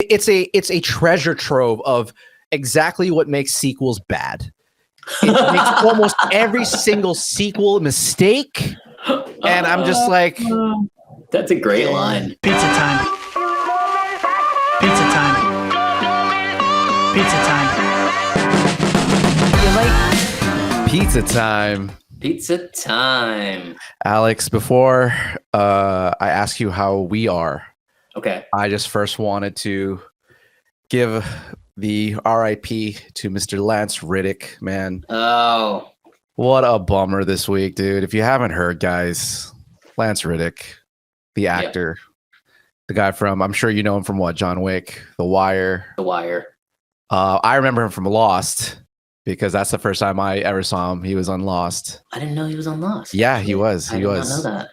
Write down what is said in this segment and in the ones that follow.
it's a treasure trove of exactly what makes sequels bad. It makes almost every single sequel a mistake, and I'm just like, that's a great line. Pizza time. Pizza time. Pizza time. You like pizza time. Pizza time. Alex, before I ask you how we are, okay, I just first wanted to give the RIP to Mr. Lance Riddick, man. Oh, what a bummer this week, dude. If you haven't heard, guys, Lance Riddick, the actor, the guy from, I'm sure you know him from what, John Wick, The Wire. The Wire. I remember him from Lost because that's the first time I ever saw him. He was on Lost. I didn't know he was on Lost. Yeah, he was. I did not know that.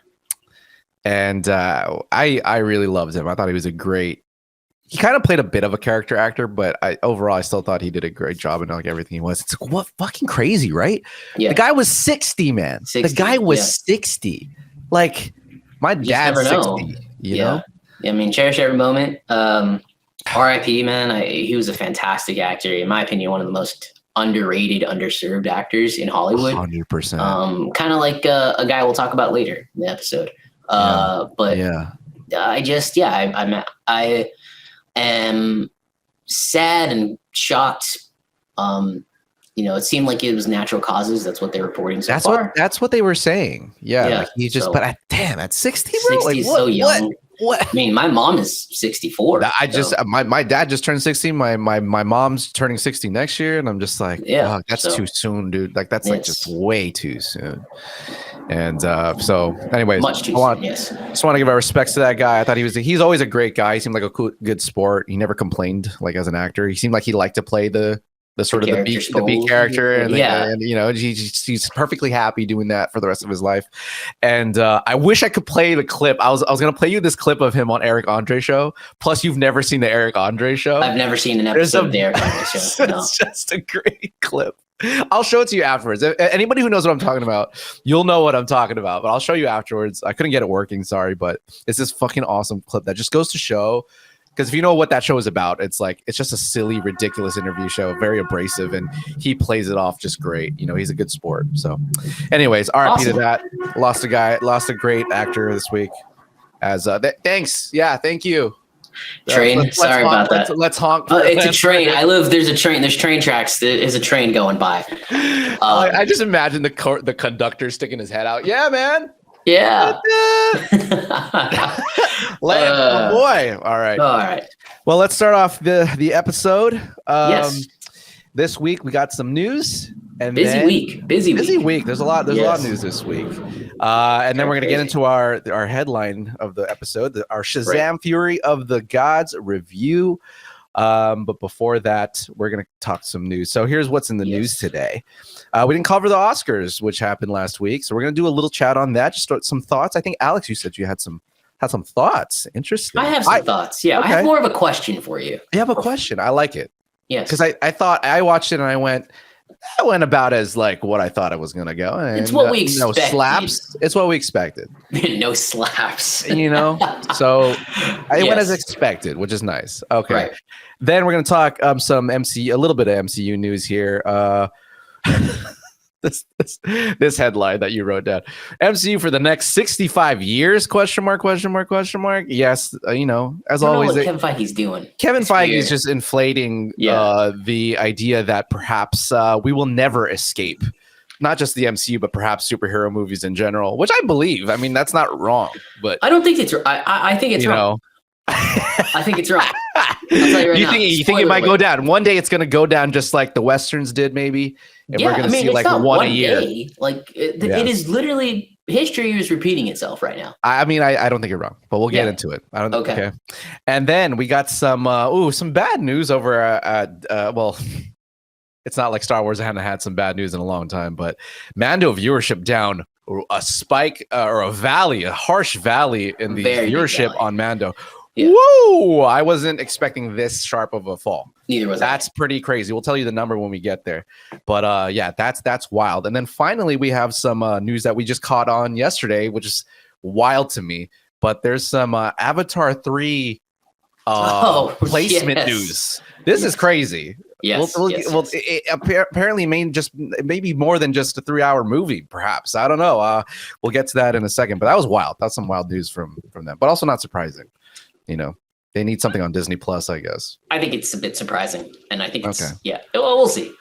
And I really loved him. I thought he was he kind of played a bit of a character actor, but overall I still thought he did a great job in like everything he was. It's like, what fucking crazy, right? Yeah. The guy was 60, man. 60, the guy was 60. Like my dad's 60, you know? I mean, cherish every moment. RIP, man. He was a fantastic actor. In my opinion, one of the most underrated, underserved actors in Hollywood. 100%. Kind of like a guy we'll talk about later in the episode. But I am sad and shocked. It seemed like it was natural causes. That's what they're reporting so far. That's what they were saying. Yeah. Like he just, but damn, at 60, bro. 60 is so young. What? I mean, my mom is 64. My dad just turned 60. My mom's turning 60 next year, and I'm just like, that's too soon, dude. Like that's like just way too soon. And so, anyways, much too soon. Yes. Just want to give our respects to that guy. I thought he's always a great guy. He seemed like a good sport. He never complained like as an actor. He seemed like he liked to play the sort of the B character, and he's perfectly happy doing that for the rest of his life. And I wish I could play the clip. I was gonna play you this clip of him on Eric Andre show. Plus, you've never seen the Eric Andre show. I've never seen an episode of the Eric Andre show. No. It's just a great clip. I'll show it to you afterwards. Anybody who knows what I'm talking about, you'll know what I'm talking about. But I'll show you afterwards. I couldn't get it working, sorry, but it's this fucking awesome clip that just goes to show. Because if you know what that show is about, it's just a silly, ridiculous interview show, very abrasive, and he plays it off just great. He's a good sport. So, anyways, RIP to that. Lost a great actor this week. Thanks, thank you. Train. Sorry about that. Let's honk. It's a train. There's a train. There's train tracks. There's a train going by. I just imagine the conductor sticking his head out. Yeah, man. Yeah. Boy. All right. Well, let's start off the episode. Yes. This week we got some news. And busy week. There's a lot of news this week. And then we're gonna get into our headline of the episode, our Shazam Fury of the Gods review. But before that, we're going to talk some news. So here's what's in the news today. We didn't cover the Oscars, which happened last week. So we're going to do a little chat on that. Just some thoughts. I think, Alex, you said you had some thoughts. Interesting. I have some thoughts. Yeah. Okay. I have more of a question for you. You have a question. I like it. Yes. Because I thought I watched it and I went about as like what I thought it was going to go. And, it's what we expected. No slaps. It's what we expected. No slaps. So I went as expected, which is nice. Okay. Right. Then we're going to talk a little bit of MCU news here. This headline that you wrote down: MCU for the next 65 years? Question mark. Yes, as always, what Kevin Feige's doing. Kevin Feige is just inflating the idea that perhaps we will never escape, not just the MCU, but perhaps superhero movies in general, which I believe. I mean, that's not wrong, but I don't think it's. I think it's wrong. I think it's wrong. I'll tell you right now. You think it might go down one day? It's going to go down just like the westerns did, maybe. And we're going to see like one a year. Like it is literally history is repeating itself right now. I mean, I don't think you're wrong, but we'll get into it. I don't. Okay. And then we got some bad news over well, it's not like Star Wars hadn't had some bad news in a long time, but Mando viewership down a spike or a harsh valley in the viewership on Mando. Yeah. Whoa! I wasn't expecting this sharp of a fall. Neither was That's pretty crazy. We'll tell you the number when we get there. But that's wild. And then finally, we have some news that we just caught on yesterday, which is wild to me. But there's some Avatar 3 placement yes. news. This is crazy. Yes. Apparently, maybe more than just a 3-hour movie. Perhaps, I don't know. We'll get to that in a second. But that was wild. That's some wild news from them. But also not surprising. They need something on Disney Plus, I guess. I think it's a bit surprising, and I think it's okay. Yeah. Well, we'll see.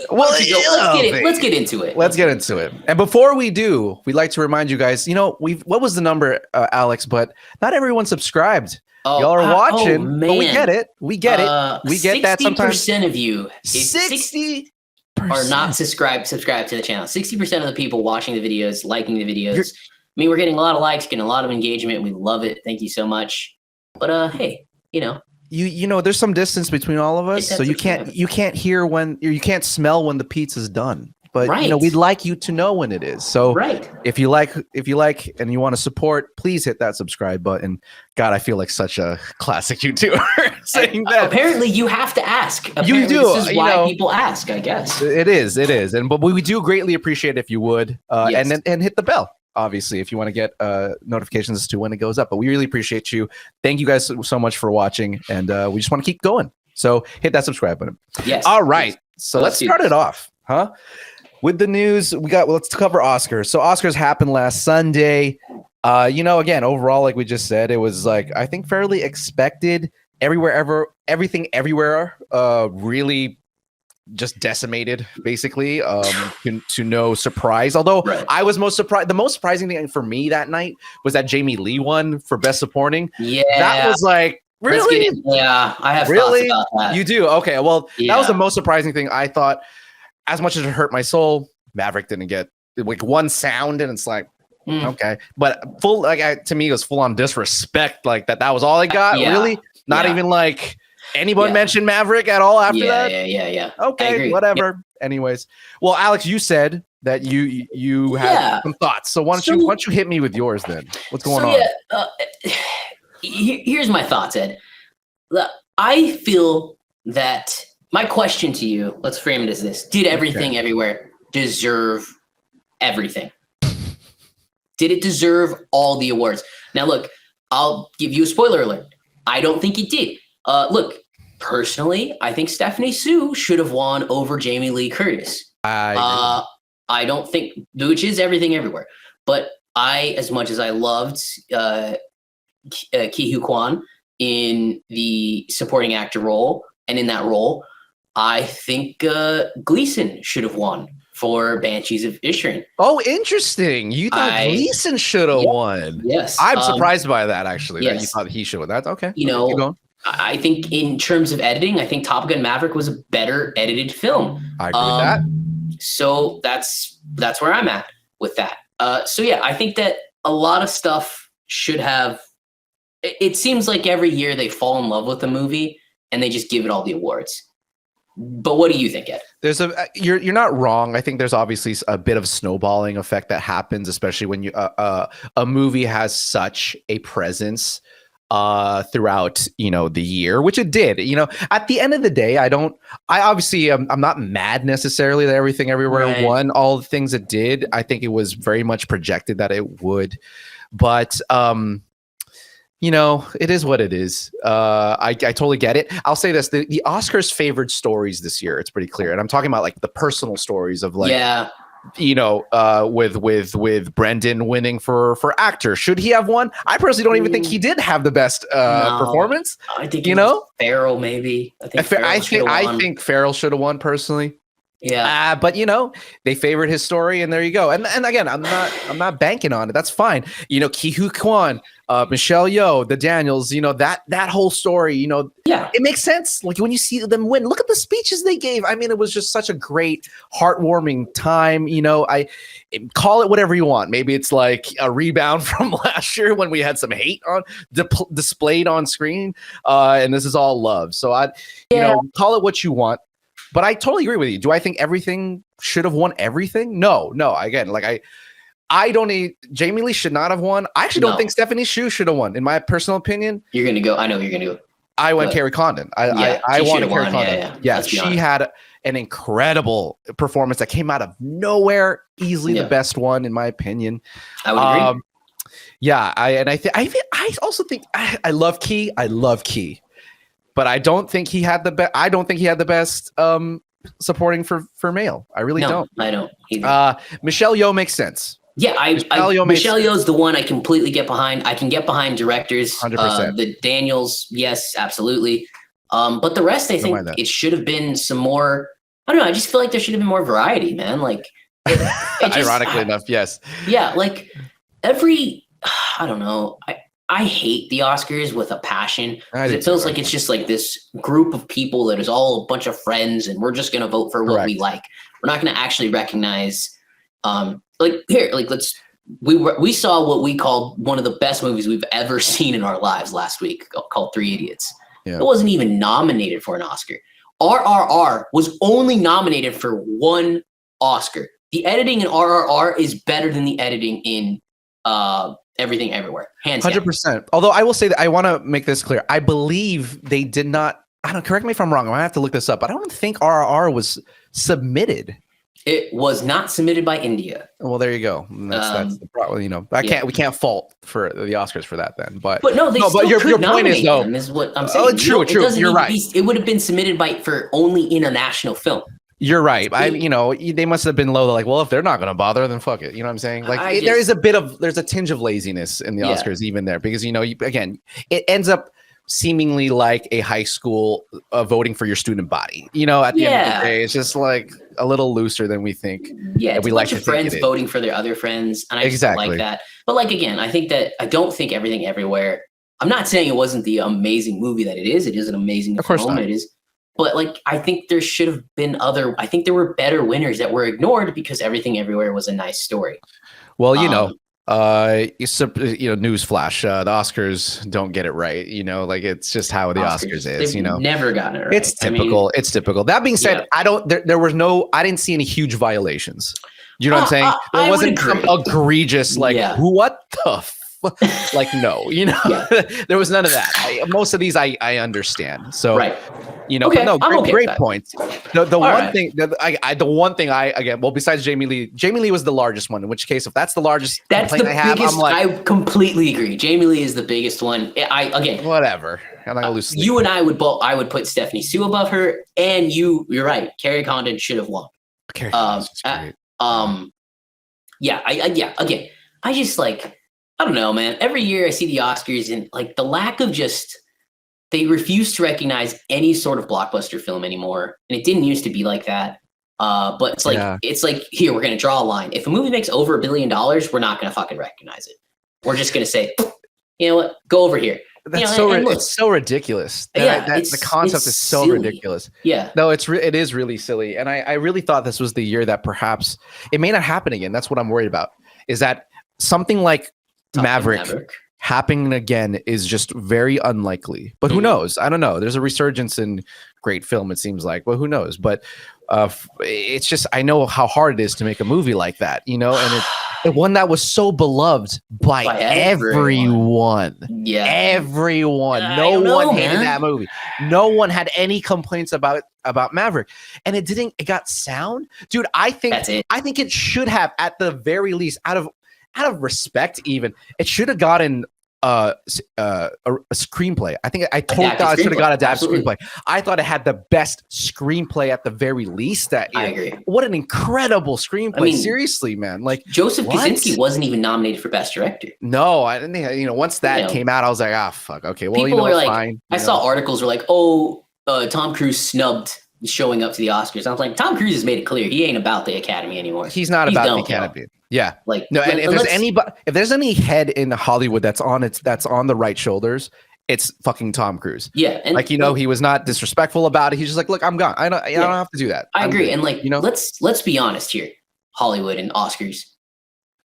Let's get into it. Let's get into it. And before we do, we'd like to remind you guys. What was the number, Alex? But not everyone subscribed. Y'all are watching, but we get it. We get it. We get that sometimes. 60% of you, 60 are not subscribed to the channel. 60% of the people watching the videos, liking the videos. We're getting a lot of likes, getting a lot of engagement. We love it. Thank you so much. But hey, there's some distance between all of us, so you can't hear you can't smell when the pizza's done. But we'd like you to know when it is. So if you like and you want to support, please hit that subscribe button. God, I feel like such a classic YouTuber saying that. Apparently you have to ask. You do. This is why people ask, I guess. It is. But we do greatly appreciate it if you would and hit the bell. Obviously, if you want to get notifications as to when it goes up. But we really appreciate you. Thank you guys so much for watching. And we just want to keep going. So hit that subscribe button. Yes. All right. So let's start it off, huh? With the news, let's cover Oscars. So Oscars happened last Sunday. Again, overall, like we just said, it was I think fairly expected. Everything everywhere really just decimated, basically, to no surprise. Although I was most surprised. The most surprising thing for me that night was that Jamie Lee won for Best Supporting. Yeah, that was really. I have thoughts about that. You do? Okay, well, that was the most surprising thing. I thought, as much as it hurt my soul, Maverick didn't get one sound, and it's okay, but to me, it was full on disrespect. That was all I got. Really, not even anyone mentioned Maverick at all after that? Yeah. Okay, whatever. Yep. Anyways, well, Alex, you said that you had some thoughts. So why don't you hit me with yours then? What's going on? Here's my thoughts, Ed. I feel that my question to you, let's frame it as this: did Everything Everywhere deserve everything? Did it deserve all the awards? Now, look, I'll give you a spoiler alert. I don't think it did. Look, personally, I think Stephanie Sue should have won over Jamie Lee Curtis. I don't think, which is Everything Everywhere. But as much as I loved Ki Hu Kwan in the supporting actor role, and in that role, I think Gleason should have won for Banshees of Inisherin. Oh, interesting. You thought Gleason should have won. Yes. I'm surprised by that, actually. That you thought he should have. That's okay. Keep going. I think in terms of editing, I think Top Gun Maverick was a better edited film. I agree with that. So that's where I'm at with that. I think that a lot of stuff should have. It seems like every year they fall in love with a movie and they just give it all the awards. But what do you think, Ed? You're not wrong. I think there's obviously a bit of snowballing effect that happens, especially when a movie has such a presence throughout the year, which it did. At the end of the day, I'm not mad necessarily that Everything Everywhere won all the things it did. I think it was very much projected that it would, but it is what it is. I totally get it. I'll say this: the Oscars favored stories this year. It's pretty clear, and I'm talking about the personal stories of with Brendan winning for actor. Should he have won? I personally don't even think he did have the best performance. I think Farrell maybe. I think Farrell should have won personally. Yeah. But they favored his story, and there you go. And again, I'm not banking on it. That's fine. Ki Hu Kwan, Michelle Yeoh, the Daniels, that whole story, it makes sense. When you see them win, look at the speeches they gave. I mean, it was just such a great, heartwarming time. I call it whatever you want. Maybe it's like a rebound from last year when we had some hate on displayed on screen, and this is all love. So call it what you want. But I totally agree with you. Do I think Everything should have won everything? No. Again, I don't need Jamie Lee should not have won. I actually don't think Stephanie Sue should have won. In my personal opinion, you're gonna go. I know you're gonna go. I went Carrie Condon. I wanted Carrie Condon. Yeah, she had an incredible performance that came out of nowhere. Easily the best one, in my opinion. I would agree. Yeah, I also think I love Key. I love Key. but I don't think he had the best. I don't think he had the best supporting for male. I really don't. I don't either. Michelle Yeoh makes sense. Yeah, Michelle Yeoh's the one I completely get behind. I can get behind directors. 100%. The Daniels, yes, absolutely. But the rest, I think it should have been some more. I don't know. I just feel like there should have been more variety, man. Like, ironically enough, yes. Yeah, like I don't know. I hate the Oscars with a passion. It feels like it's just like this group of people that is all a bunch of friends, and we're just gonna vote for what we like. We're not gonna actually recognize. We saw what we called one of the best movies we've ever seen in our lives last week, called Three Idiots. Yeah. It wasn't even nominated for an Oscar. RRR was only nominated for one Oscar. The editing in RRR is better than the editing in Everything Everywhere. Hands 100%. down. Although I will say that I want to make this clear. I believe they did not. Correct me if I'm wrong. I have to look this up. But I don't think RRR was submitted. It was not submitted by India. Well, there you go. That's the problem. You know, we can't fault for the Oscars for that then. But no, they still your could point is what I'm saying. Oh, true. You're right. It would have been submitted for only international film. You're right. They must have been low. Like, well, if they're not going to bother, then fuck it. You know what I'm saying? Like, there's a tinge of laziness in the Oscars even there because again, it ends up seemingly like a high school voting for your student body. At the end of the day, it's just like a little looser than we think. Yeah, it's we a bunch like of friends voting for their other friends, and I just don't like that. But again, I don't think Everything Everywhere. I'm not saying it wasn't the amazing movie that it is. It is an amazing film. It is. But I think there should have been I think there were better winners that were ignored because Everything Everywhere was a nice story. Well, newsflash, the Oscars don't get it right. It's just how the Oscars is. Never gotten it right. It's typical. It's typical. That being said, I didn't see any huge violations. You know what I'm saying? There wasn't egregious what the no, there was none of that. Most of these I understand. So, great points. The one thing besides Jamie Lee was the largest one. In which case, if that's the largest, that's the biggest. I completely agree. Jamie Lee is the biggest one. Whatever. I'm not gonna lose sleep. You and I would put Stephanie Sue above her, and you're right. Carrie Condon should have won. Carrie Again, I just I don't know, man. Every year I see the Oscars and the lack of they refuse to recognize any sort of blockbuster film anymore. And it didn't used to be like that. But it's here, we're going to draw a line. If a movie makes over $1 billion, we're not going to fucking recognize it. We're just going to say, you know what, go over here. It's so ridiculous. The concept is so silly. ridiculous. Yeah. No, it is really silly. And I really thought this was the year that perhaps it may not happen again. That's what I'm worried about, is that something like Maverick happening again is just very unlikely. But who knows? I don't know. There's a resurgence in great film, it seems like. But who knows? But it's just, I know how hard it is to make a movie like that, and it's one that was so beloved by everyone. Yeah. Everyone. No one hated that movie. No one had any complaints about Maverick. And it got sound. Dude, I think it should have, at the very least, out of respect, even, it should have gotten a screenplay. I think I totally thought it should have got a screenplay. I thought it had the best screenplay at the very least. I agree. What an incredible screenplay! Seriously, man. Joseph Kosinski wasn't even nominated for Best Director. No, I didn't think. Once that came out, I was like, fuck. Okay, well, people were fine. I saw articles were Tom Cruise snubbed showing up to the Oscars. I was like, Tom Cruise has made it clear he ain't about the Academy anymore. He's not about the Academy. Yeah. And if there's any head in Hollywood that's on the right shoulders, it's fucking Tom Cruise. Yeah. And he was not disrespectful about it. He's just like, look, I'm gone. I don't have to do that. I agree. And let's be honest here. Hollywood and Oscars.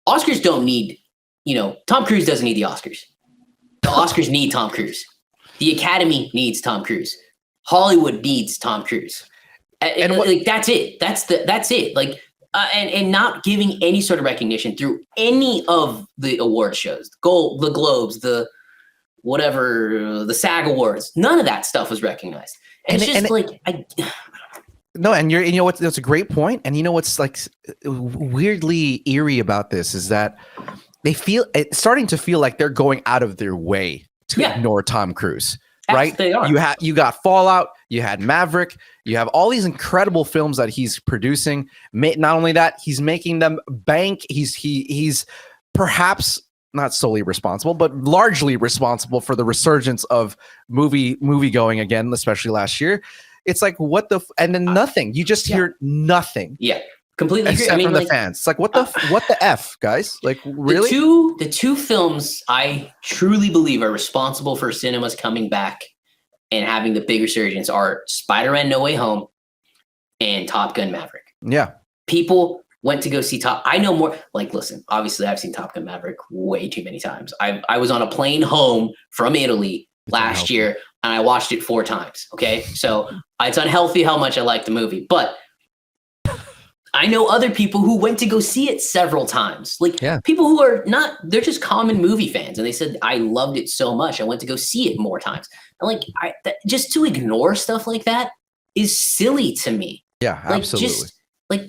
Oscars don't need, Tom Cruise doesn't need the Oscars. The Oscars need Tom Cruise. The Academy needs Tom Cruise. Hollywood needs Tom Cruise. And that's it. That's it. And not giving any sort of recognition through any of the award shows, the Globes, the whatever, the SAG Awards. None of that stuff was recognized. And it's just no, and that's a great point. And what's weirdly eerie about this is that it's starting to feel like they're going out of their way to ignore Tom Cruise. right? They are. You got Fallout, you had Maverick, you have all these incredible films that he's producing. Not only that, he's making them bank. He's perhaps not solely responsible, but largely responsible for the resurgence of movie going again, especially last year. It's like, what the and then nothing. You just hear nothing. Yeah. Completely agree. Except from the fans. It's like, what the F, guys? Like, really? The two films I truly believe are responsible for cinemas coming back and having the big resurgence are Spider-Man No Way Home and Top Gun Maverick. Yeah. People went to go see I know more. Like, listen, obviously I've seen Top Gun Maverick way too many times. I was on a plane home from Italy last year and I watched it 4 times. Okay. So it's unhealthy how much I like the movie, but I know other people who went to go see it several times. Like people who are not, they're just common movie fans. And they said, I loved it so much. I went to go see it more times. And like, just to ignore stuff like that is silly to me. Yeah, like, absolutely. Just like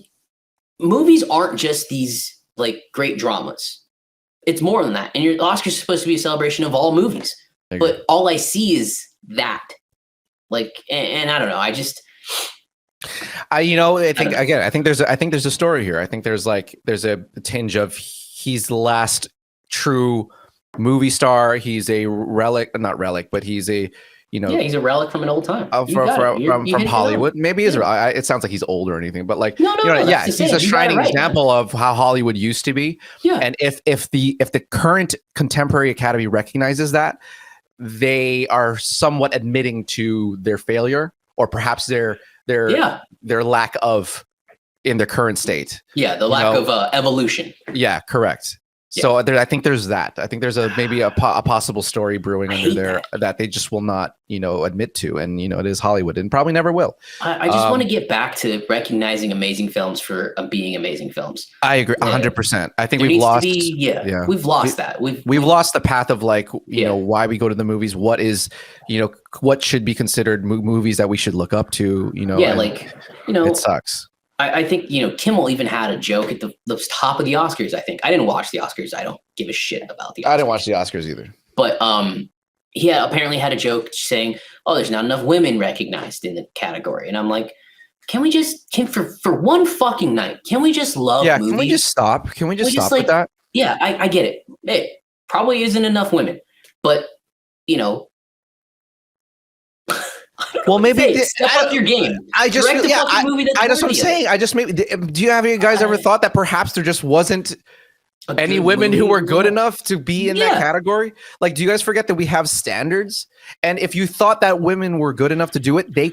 movies aren't just these like great dramas. It's more than that. And your Oscars is supposed to be a celebration of all movies, but all I see is that. Like, and I don't know. I think there's a story here. I think there's a tinge of he's the last true movie star. He's a not relic, but he's a he's a relic from an old time from Hollywood. Maybe it sounds like he's old or anything, but like he's a shining example of how Hollywood used to be. Yeah, and if the current contemporary Academy recognizes that, they are somewhat admitting to their failure or perhaps their lack of in their current state. Yeah, the lack of evolution. Yeah, correct. Yeah. So I think there's that. I think there's maybe a possible story brewing under there that they just will not, admit to. And, it is Hollywood and probably never will. I just want to get back to recognizing amazing films for being amazing films. I agree 100%. I think we've lost. We've lost that. We've lost the path of why we go to the movies. What is, what should be considered movies that we should look up to, it sucks. I think, Kimmel even had a joke at the top of the Oscars, I think. I didn't watch the Oscars. I don't give a shit about the Oscars. I didn't watch the Oscars either. But he apparently had a joke saying, oh, there's not enough women recognized in the category. And I'm like, for one fucking night, can we just love movies? Can we just stop? Can we just stop with that? Yeah, I get it. It probably isn't enough women. But, well, maybe step up your game. I just what I'm saying. Do you have you guys ever thought that perhaps there just wasn't any women who were good enough to be in that category? Like, do you guys forget that we have standards? And if you thought that women were good enough to do it, they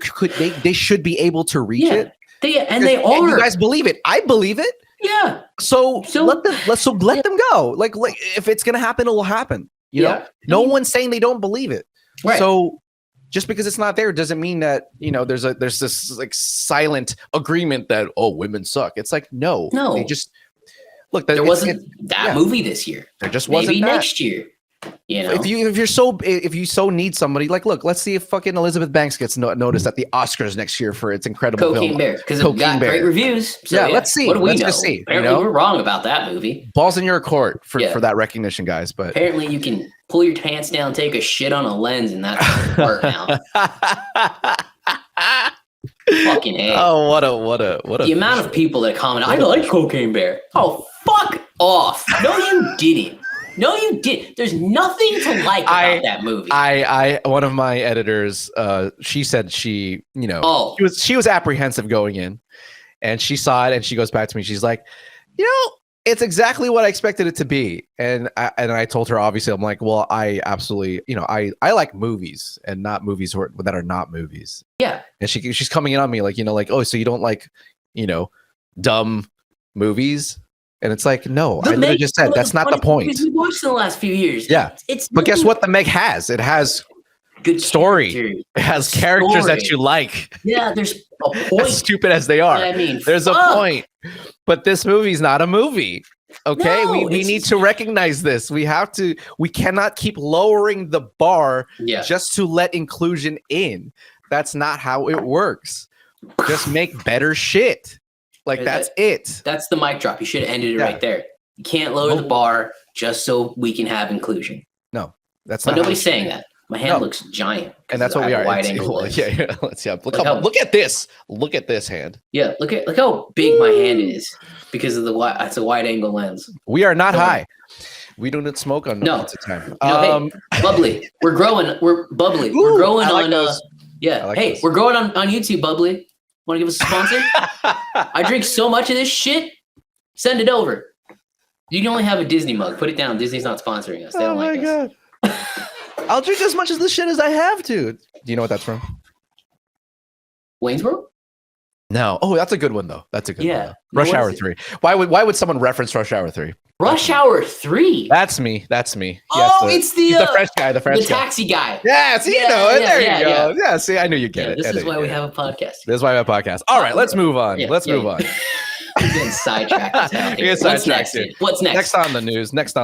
should be able to reach it. They are. And you guys believe it. I believe it. Yeah. So let them go. Like if it's gonna happen, it will happen. No one's saying they don't believe it. Right. So just because it's not there doesn't mean that there's this like silent agreement that women suck. It's like no, they just look. There wasn't that movie this year. There just wasn't. Maybe next year. If you so need somebody, like, look, let's see if fucking Elizabeth Banks gets noticed at the Oscars next year for its incredible Cocaine film. Bear, because it got great reviews. So, let's see. What do we know? Just see. Apparently, we're wrong about that movie. Balls in your court for that recognition, guys. But apparently, you can pull your pants down, take a shit on a lens, and that's art now. Fucking A. Oh, what a the amount of people that comment, I like Cocaine Bear. Oh, fuck off. No, you didn't. No, you did. There's nothing to like about that movie. One of my editors, she said she was apprehensive going in, and she saw it and she goes back to me. She's like, it's exactly what I expected it to be. And I told her, obviously, I'm like, well, I absolutely, I like movies and not movies that are not movies. Yeah. And she's coming in on me like, oh, so you don't like, dumb movies? And it's like, no, I literally just said that's not the point. We watched in the last few years. Yeah. But guess what? The Meg has. It has good story. It has characters that you like. Yeah, there's a point. As stupid as they are. I mean, there's a point. But this movie's not a movie. Okay, no, we need to recognize this. We cannot keep lowering the bar just to let inclusion in. That's not how it works. Just make better shit. Like that's it. That's the mic drop. You should have ended it right there. You can't lower the bar just so we can have inclusion. No, that's but not. Nobody's saying that. My hand looks giant. And that's what we are. Wide angle lens. Yeah. Let's see. Look at this. Look at this hand. Yeah, look how big my hand is because of it's a wide angle lens. We are not high. We don't smoke on pizza time. Hey, bubbly. We're growing. We're bubbly. Ooh, we're growing like on. those. Yeah. Hey, we're growing on YouTube. Bubbly. Want to give us a sponsor? I drink so much of this shit. Send it over. You can only have a Disney mug. Put it down. Disney's not sponsoring us. They don't like us. I'll drink as much of this shit as I have to. Do you know what that's from? Wayne's World? No. Oh, that's a good one though. That's a good one. Yeah. Rush Hour 3. Why would someone reference Rush Hour 3? Rush Hour 3. That's me. It's the French guy. The French the taxi guy. Yeah, see, you know it. There you go. Yeah, see, I knew you get it. This is why we have a podcast. This is why we have a podcast. All right, let's move on. Let's move on. You're getting sidetracked as hell. What's next? What's next? Next on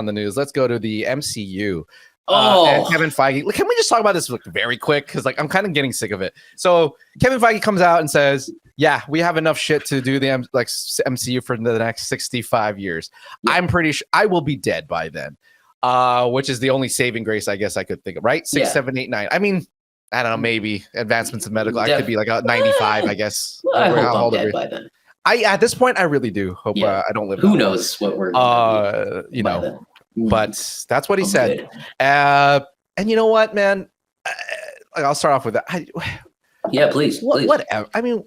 the news. Let's go to the MCU. Oh, and Kevin Feige. Can we just talk about this very quick? Because I'm kind of getting sick of it. So Kevin Feige comes out and says, "Yeah, we have enough shit to do the MCU for the next 65 years. Yeah. I'm pretty sure I will be dead by then." Which is the only saving grace I guess I could think of. Right? 6, 7, 8, 9. I mean, I don't know. Maybe advancements in medical. I could be like 95. I guess. Well, I hope I'm dead by then. At this point, I really do hope I don't live. Who knows what we're you know. Then. But that's what he said. And you know what, man? I'll start off with that. Please. Whatever. I mean,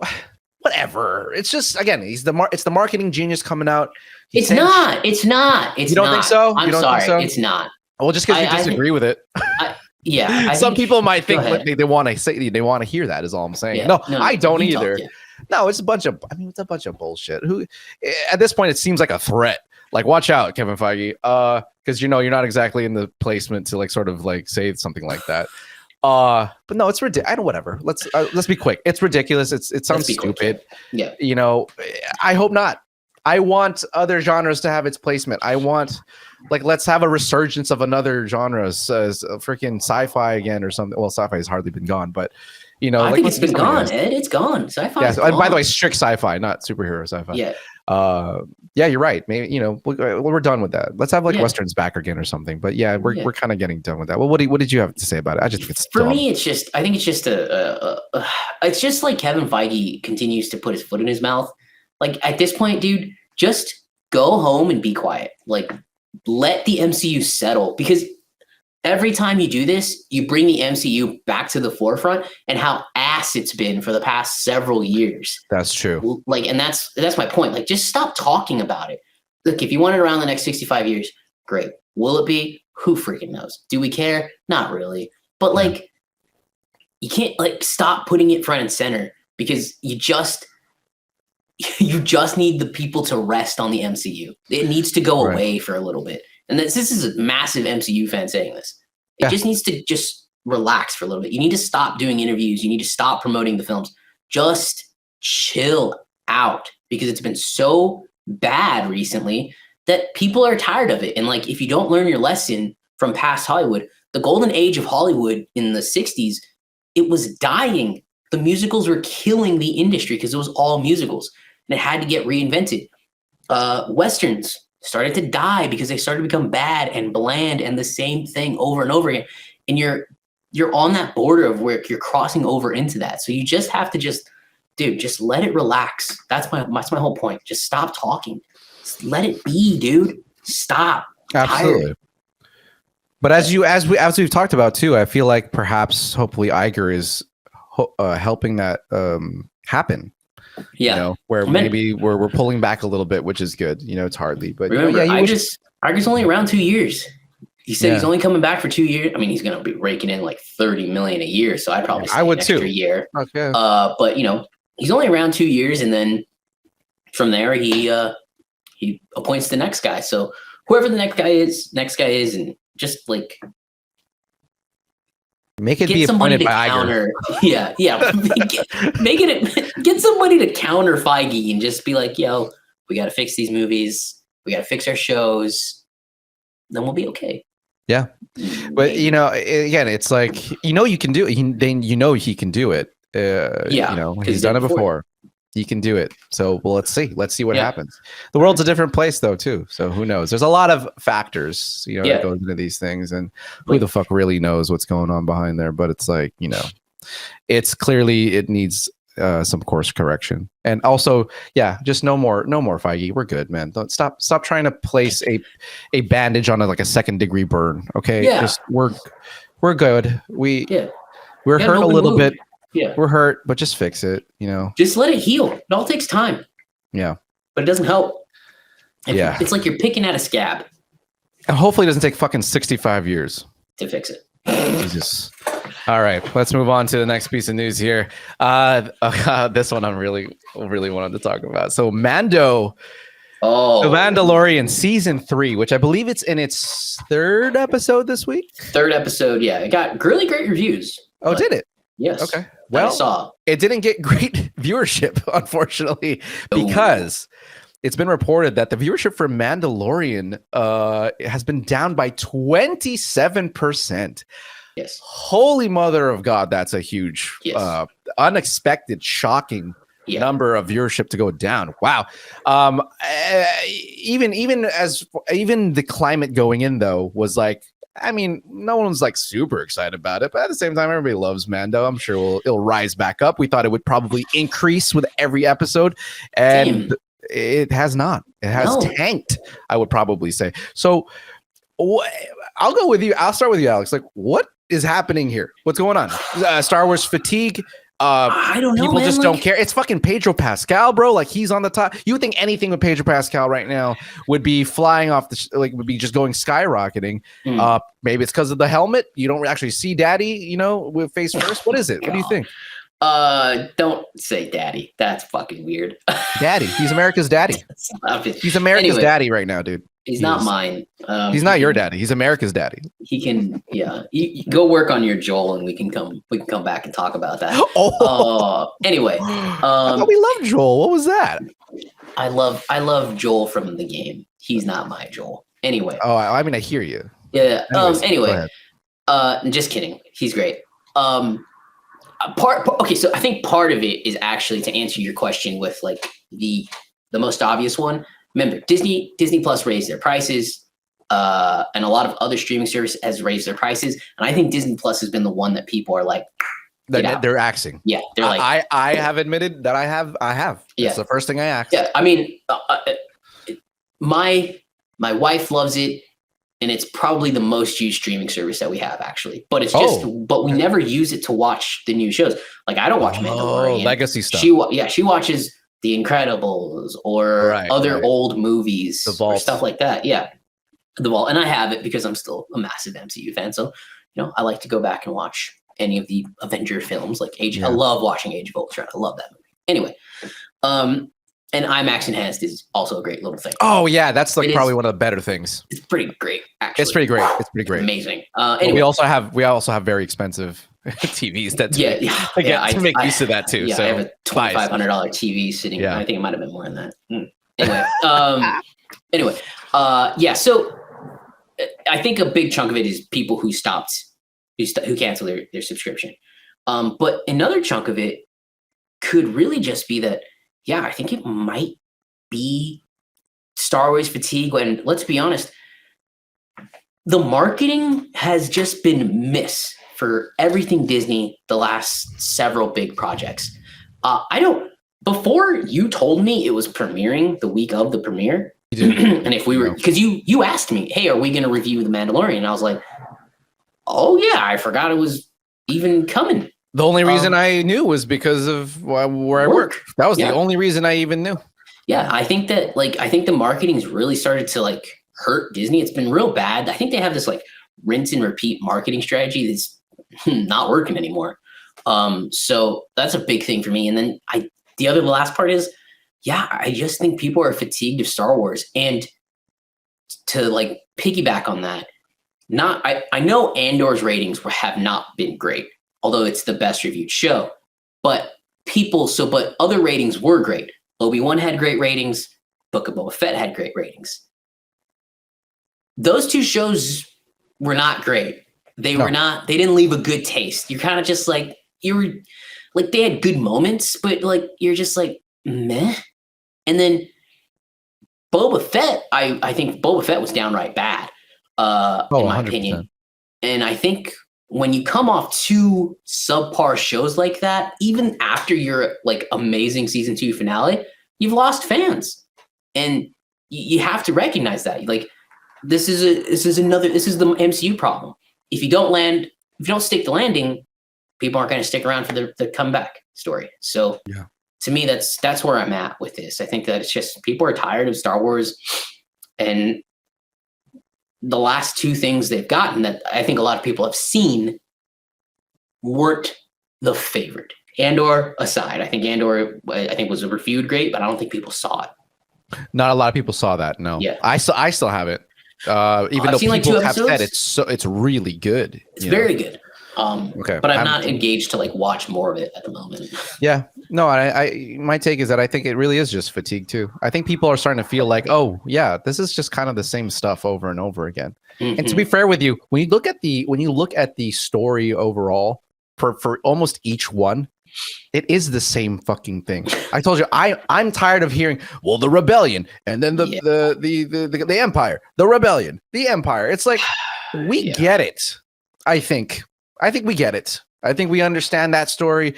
whatever. It's just, again, it's the marketing genius coming out. It's not. You don't think so? I'm sorry. It's not. Well, just because you disagree with it. Some people might think they want to say they want to hear that. Is all I'm saying. Yeah, no, I don't either. No, it's a bunch of bullshit. Who at this point it seems like a threat. Like, watch out, Kevin Feige, because you're not exactly in the placement to sort of say something like that. But no, it's ridiculous. I don't. Whatever. Let's be quick. It's ridiculous. It sounds stupid. Yeah. I hope not. I want other genres to have its placement. I want let's have a resurgence of another genres, freaking sci-fi again or something. Well, sci-fi has hardly been gone, but I think it's been gone, Ed. It's gone. Sci-fi. Yeah. And by the way, strict sci-fi, not superhero sci-fi. Yeah. Yeah, you're right. Maybe we're done with that. Let's have westerns back again or something. But we're kind of getting done with that. Well, what did you have to say about it? I just think it's dumb. Me. It's just it's just like Kevin Feige continues to put his foot in his mouth. At this point, dude, just go home and be quiet. Let the MCU settle, because every time you do this, you bring the MCU back to the forefront and how ass it's been for the past several years. That's true. And that's my point. Just stop talking about it. Look, if you want it around the next 65 years, great. Will it be? Who freaking knows? Do we care? Not really. But you can't stop putting it front and center, because you just need the people to rest on the MCU. It needs to go away for a little bit. And this is a massive MCU fan saying this. It just needs to just relax for a little bit. You need to stop doing interviews. You need to stop promoting the films. Just chill out, because it's been so bad recently that people are tired of it. And if you don't learn your lesson from past Hollywood, the golden age of Hollywood in the 60s, it was dying. The musicals were killing the industry because it was all musicals, and it had to get reinvented. Westerns started to die because they started to become bad and bland and the same thing over and over again. And you're on that border of where you're crossing over into that. So you just have to just let it relax. That's my whole point. Just stop talking. Just let it be, dude. Stop. Absolutely. Tired. But as we've talked about too, I feel like perhaps hopefully Iger is helping that happen. Yeah, where maybe we're pulling back a little bit, which is good. It's hardly, but remember, Iger's only around 2 years. He said he's only coming back for 2 years. I mean, he's going to be raking in $30 million a year, so I'd probably say an extra year. Okay. But he's only around 2 years, and then from there he appoints the next guy. So whoever the next guy is, and just make it be appointed by Iger. Yeah. Get somebody to counter Feige and just be like, yo, we got to fix these movies. We got to fix our shows. Then we'll be okay. Yeah. But, again, it's you can do it. He can do it. He's done it before. You can do it. So, well, let's see what happens. The world's a different place though, too. So who knows? There's a lot of factors, that goes into these things, and who the fuck really knows what's going on behind there. But it's like, it's clearly it needs some course correction. And also, just no more Feige. We're good, man. Don't stop trying to place a bandage on a second degree burn. Okay. Just we're good. We're hurt a little bit. Yeah. We're hurt, but just fix it, Just let it heal. It all takes time. Yeah. But it doesn't help. It's like you're picking at a scab. And hopefully it doesn't take fucking 65 years to fix it. Jesus. All right, let's move on to the next piece of news here. This one I'm really wanted to talk about. So Mando, The Mandalorian season 3, which I believe it's in its 3rd episode this week. 3rd episode, yeah. It got really great reviews. Oh, did it? Yes. Okay. Well, it didn't get great viewership, unfortunately, because it's been reported that the viewership for Mandalorian has been down by 27%. Yes. Holy mother of God, that's a huge, unexpected, shocking number of viewership to go down. Wow. Even the climate going in though was like, I mean, no one's super excited about it, but at the same time, everybody loves Mando. I'm sure it'll rise back up. We thought it would probably increase with every episode, and it has not. It has tanked, I would probably say. So I'll go with you. I'll start with you, Alex. What is happening here? What's going on? Star Wars fatigue? I don't know. People just don't care. It's fucking Pedro Pascal, bro. He's on the top. You would think anything with Pedro Pascal right now would be flying off would be just going skyrocketing. Maybe it's because of the helmet. You don't actually see Daddy, with face first. What is it? What do you think? Don't say Daddy. That's fucking weird. Daddy. He's America's daddy. He's America's daddy right now, dude. He's not mine. He's not your daddy. He's America's daddy. He can, You go work on your Joel, and we can come back and talk about that. Anyway, I thought we loved Joel. What was that? I love Joel from the game. He's not my Joel. Anyway. Oh, I mean, I hear you. Yeah. Anyway. Just kidding. He's great. Okay, so I think part of it is actually to answer your question with the most obvious one. Remember, Disney Plus raised their prices, and a lot of other streaming services has raised their prices, and I think Disney Plus has been the one that people are they're axing. Yeah, they're I have admitted that I have. Yeah, it's the first thing I asked. Yeah, I mean, my wife loves it, and it's probably the most used streaming service that we have, actually. But it's but we never use it to watch the new shows. I don't watch Mandalorian. Legacy stuff. She watches The Incredibles or other old movies or stuff like that. Yeah, The Vault, and I have it because I'm still a massive MCU fan. So I like to go back and watch any of the Avenger films, I love watching Age of Ultron. I love that movie. Anyway, and IMAX Enhanced is also a great little thing. Oh yeah, that's probably one of the better things. It's pretty great, actually. It's pretty great. Amazing. Anyway. We also have very expensive TVs to make use of that too. Yeah, so I have a $2,500 TV sitting. I think it might have been more than that. Anyway, So I think a big chunk of it is people who cancel their subscription. But another chunk of it could really just be that. Yeah, I think it might be Star Wars fatigue. And let's be honest, the marketing has just been miss for everything Disney the last several big projects. Before you told me it was premiering the week of the premiere, and if we were, because you asked me, hey, are we going to review The Mandalorian? And I was like, oh yeah, I forgot it was even coming. The only reason I knew was because of where I work. That was the only reason I even knew. Yeah, I think that I think the marketing's really started to hurt Disney. It's been real bad. I think they have this rinse and repeat marketing strategy that's not working anymore. So that's a big thing for me. And then the last part is, I just think people are fatigued of Star Wars. And to piggyback on that, I know Andor's ratings have not been great, although it's the best reviewed show, but other ratings were great. Obi-Wan had great ratings. Book of Boba Fett had great ratings. Those two shows were not great. They didn't leave a good taste. You're kind of just they had good moments, but you're just meh. And then Boba Fett, I think Boba Fett was downright bad, in my 100%. opinion. And I think when you come off two subpar shows like that, even after your like amazing season 2 finale, you've lost fans, and you have to recognize that. Like this is the MCU problem. If you don't stick the landing, people aren't going to stick around for the comeback story. So Yeah. To me, that's where I'm at with this. I think that it's just people are tired of Star Wars, and the last two things they've gotten that I think a lot of people have seen weren't the favorite. Andor aside, I think Andor was reviewed great, but I don't think people saw it. Not a lot of people saw that. No. Yeah. I still have it. Even though seen, like, people 2 have episodes. said it's really good. It's very good. Okay. But I'm not engaged to like watch more of it at the moment. Yeah. No, I my take is that I think it really is just fatigue too. I think people are starting to feel like, oh yeah, this is just kind of the same stuff over and over again. Mm-hmm. And to be fair with you, when you look at the story overall for almost each one, it is the same fucking thing. I told you, I'm tired of hearing, well, the rebellion, and then the empire, the rebellion, the empire. It's like we get it. I think we get it. I think we understand that story.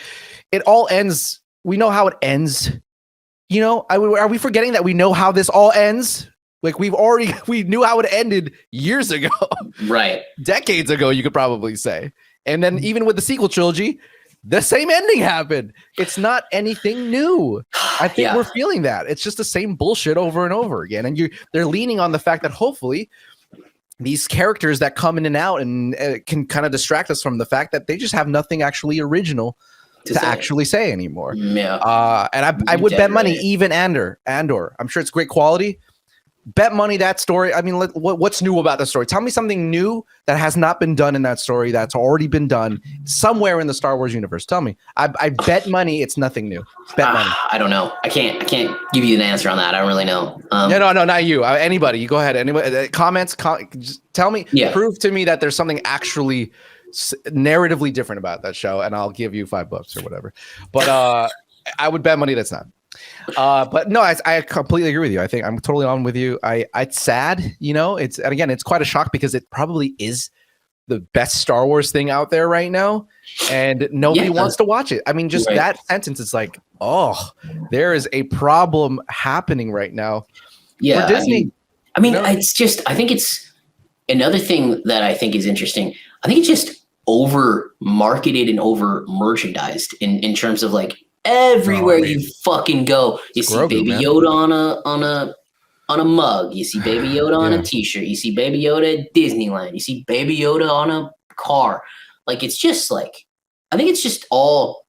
It all ends. We know how it ends. You know, are we forgetting that we know how this all ends? Like we knew how it ended years ago, right? Decades ago, you could probably say. And then even with the sequel trilogy, the same ending happened. It's not anything new. I think we're feeling that. It's just the same bullshit over and over again. And they're leaning on the fact that hopefully these characters that come in and out and can kind of distract us from the fact that they just have nothing actually original to actually say anymore. Yeah. And I would bet money, even Andor. I'm sure it's great quality. Bet money that story. I mean, what's new about the story? Tell me something new that has not been done in that story that's already been done somewhere in the Star Wars universe. Tell me. I bet money it's nothing new. Bet money. I don't know. I can't give you an answer on that. I don't really know. No, not you. Anybody. You go ahead. Anybody. Comments. Just tell me. Yeah. Prove to me that there's something actually narratively different about that show, and I'll give you $5 or whatever. But I would bet money that's not. But no, I completely agree with you. I think I'm totally on with you. It's sad, you know. It's quite a shock because it probably is the best Star Wars thing out there right now, and nobody wants to watch it. I mean, just that sentence is like, oh, there is a problem happening right now. Yeah, for Disney. I mean, it's just. I think it's another thing that I think is interesting. I think it's just over marketed and over merchandised in terms of like. Everywhere you fucking go, you see Baby Yoda on a mug. You see Baby Yoda on a T-shirt. You see Baby Yoda at Disneyland. You see Baby Yoda on a car. Like it's just like I think it's just all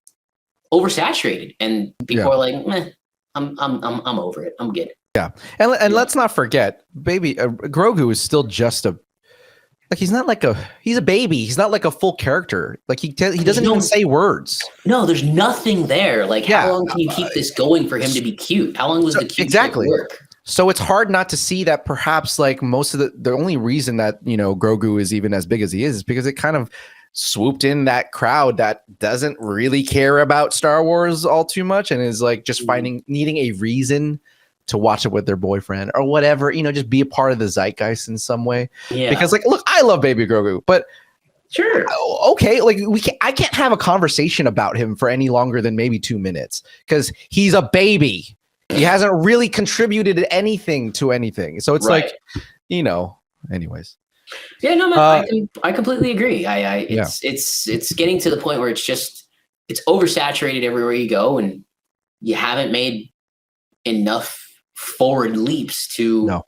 oversaturated, and people are like, "Meh, I'm over it. I'm good." Yeah, and let's not forget, Baby Grogu is still just a. Like he's a baby. He's not like a full character. Like he doesn't even say words. No, there's nothing there. Like how long can you keep this going for him to be cute? How long was the cute work? So it's hard not to see that perhaps like most of the only reason that, you know, Grogu is even as big as he is because it kind of swooped in that crowd that doesn't really care about Star Wars all too much and is like just needing a reason to watch it with their boyfriend or whatever, you know, just be a part of the zeitgeist in some way. Yeah. Because like, look, I love Baby Grogu, but sure, okay, like I can't have a conversation about him for any longer than maybe 2 minutes because he's a baby. He hasn't really contributed anything to anything. So it's like, you know, anyways. Yeah, no, man, I completely agree. It's getting to the point where it's oversaturated everywhere you go, and you haven't made enough forward leaps to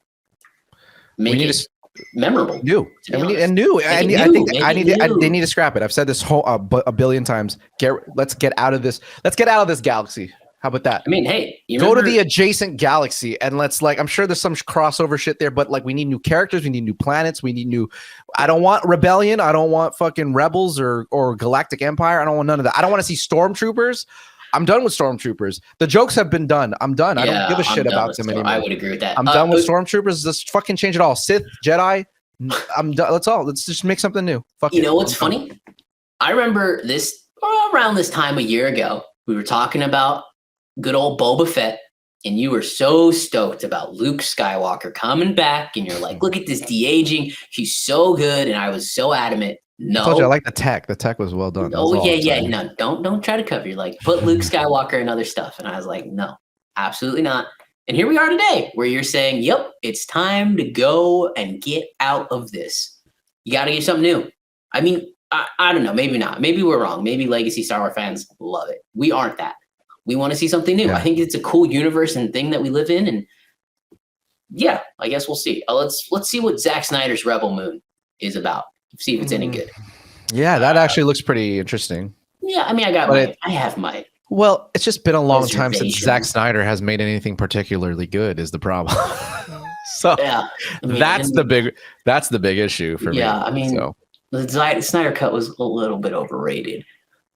make it memorable. New. And I think they need to scrap it. I've said this a billion times. Let's get out of this. Let's get out of this galaxy. How about that? I mean, hey, go to the adjacent galaxy and let's I'm sure there's some crossover shit there, but like we need new characters, we need new planets, we need new. I don't want rebellion. I don't want fucking rebels or galactic empire. I don't want none of that. I don't want to see stormtroopers. I'm done with stormtroopers. The jokes have been done. I'm done. I don't give a shit about them anymore. I would agree with that. I'm done with stormtroopers. Let's fucking change it all. Sith, Jedi. I'm done. Let's just make something new. You know what's funny? I remember this around this time a year ago. We were talking about good old Boba Fett, and you were so stoked about Luke Skywalker coming back, and you're like, look at this de-aging. He's so good. And I was so adamant. No. I told you I like the tech. The tech was well done. Oh, yeah. No, don't try to cover. You're like, put Luke Skywalker and other stuff. And I was like, no, absolutely not. And here we are today, where you're saying, yep, it's time to go and get out of this. You got to get something new. I mean, I don't know. Maybe not. Maybe we're wrong. Maybe legacy Star Wars fans love it. We aren't that. We want to see something new. Yeah. I think it's a cool universe and thing that we live in. And yeah, I guess we'll see. Let's see what Zack Snyder's Rebel Moon is about. See if it's any good. Yeah, that actually looks pretty interesting. Yeah, I mean, I have my. Well, it's just been a long time since Zack Snyder has made anything particularly good. Is the problem? So yeah, I mean, that's the big issue for me. Yeah, I mean, the Snyder cut was a little bit overrated.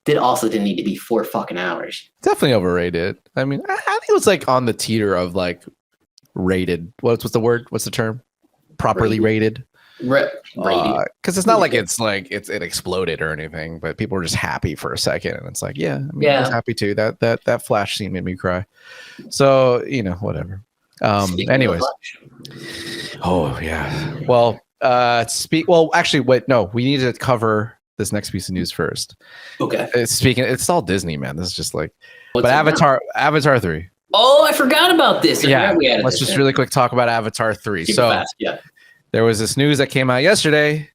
Didn't need to be 4 fucking hours. Definitely overrated. I mean, I think it was like on the teeter of like rated. What's the word? What's the term? Properly rated. Because it's not like it exploded or anything, but people were just happy for a second, and it's like, I was happy too. That Flash scene made me cry. So whatever. Anyways. Oh yeah. Well, actually, wait. No, we need to cover this next piece of news first. Okay. It's all Disney, man. This is just like, Avatar 3. Oh, I forgot about this. Let's just really quick talk about Avatar 3. There was this news that came out yesterday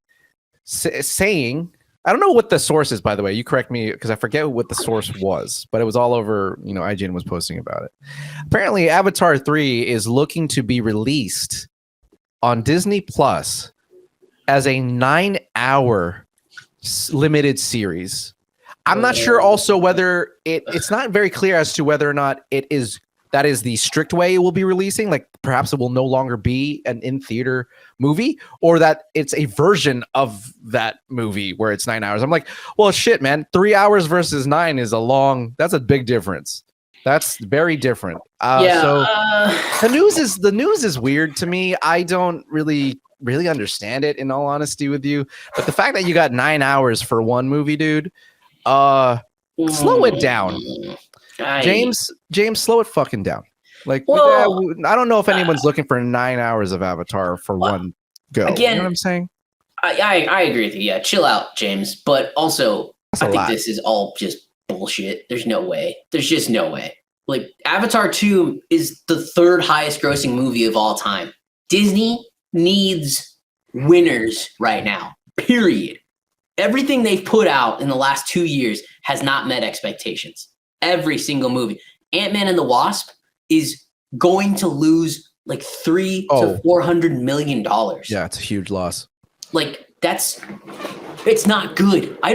saying, I don't know what the source is, by the way. You correct me because I forget what the source was, but it was all over, IGN was posting about it. Apparently, Avatar 3 is looking to be released on Disney Plus as a 9-hour limited series. I'm not sure also whether it's not very clear as to whether or not that is the strict way it will be releasing. Like perhaps it will no longer be an in-theater movie, or that it's a version of that movie where it's 9 hours. I'm like, well, shit, man, 3 hours versus 9 is that's a big difference. That's very different. So the news is weird to me. I don't really understand it, in all honesty with you. But the fact that you got 9 hours for one movie, dude, slow it down. James, slow it fucking down. Like, I don't know if anyone's looking for 9 hours of Avatar for one go. Again, you know what I'm saying? I agree with you. Yeah, chill out, James. But also, I think this is all just bullshit. There's no way. There's just no way. Like, Avatar 2 is the 3rd highest grossing movie of all time. Disney needs winners right now, period. Everything they've put out in the last 2 years has not met expectations. Every single movie. Ant-Man and the Wasp is going to lose like $300 to $400 million. Yeah, it's a huge loss. Like it's not good. I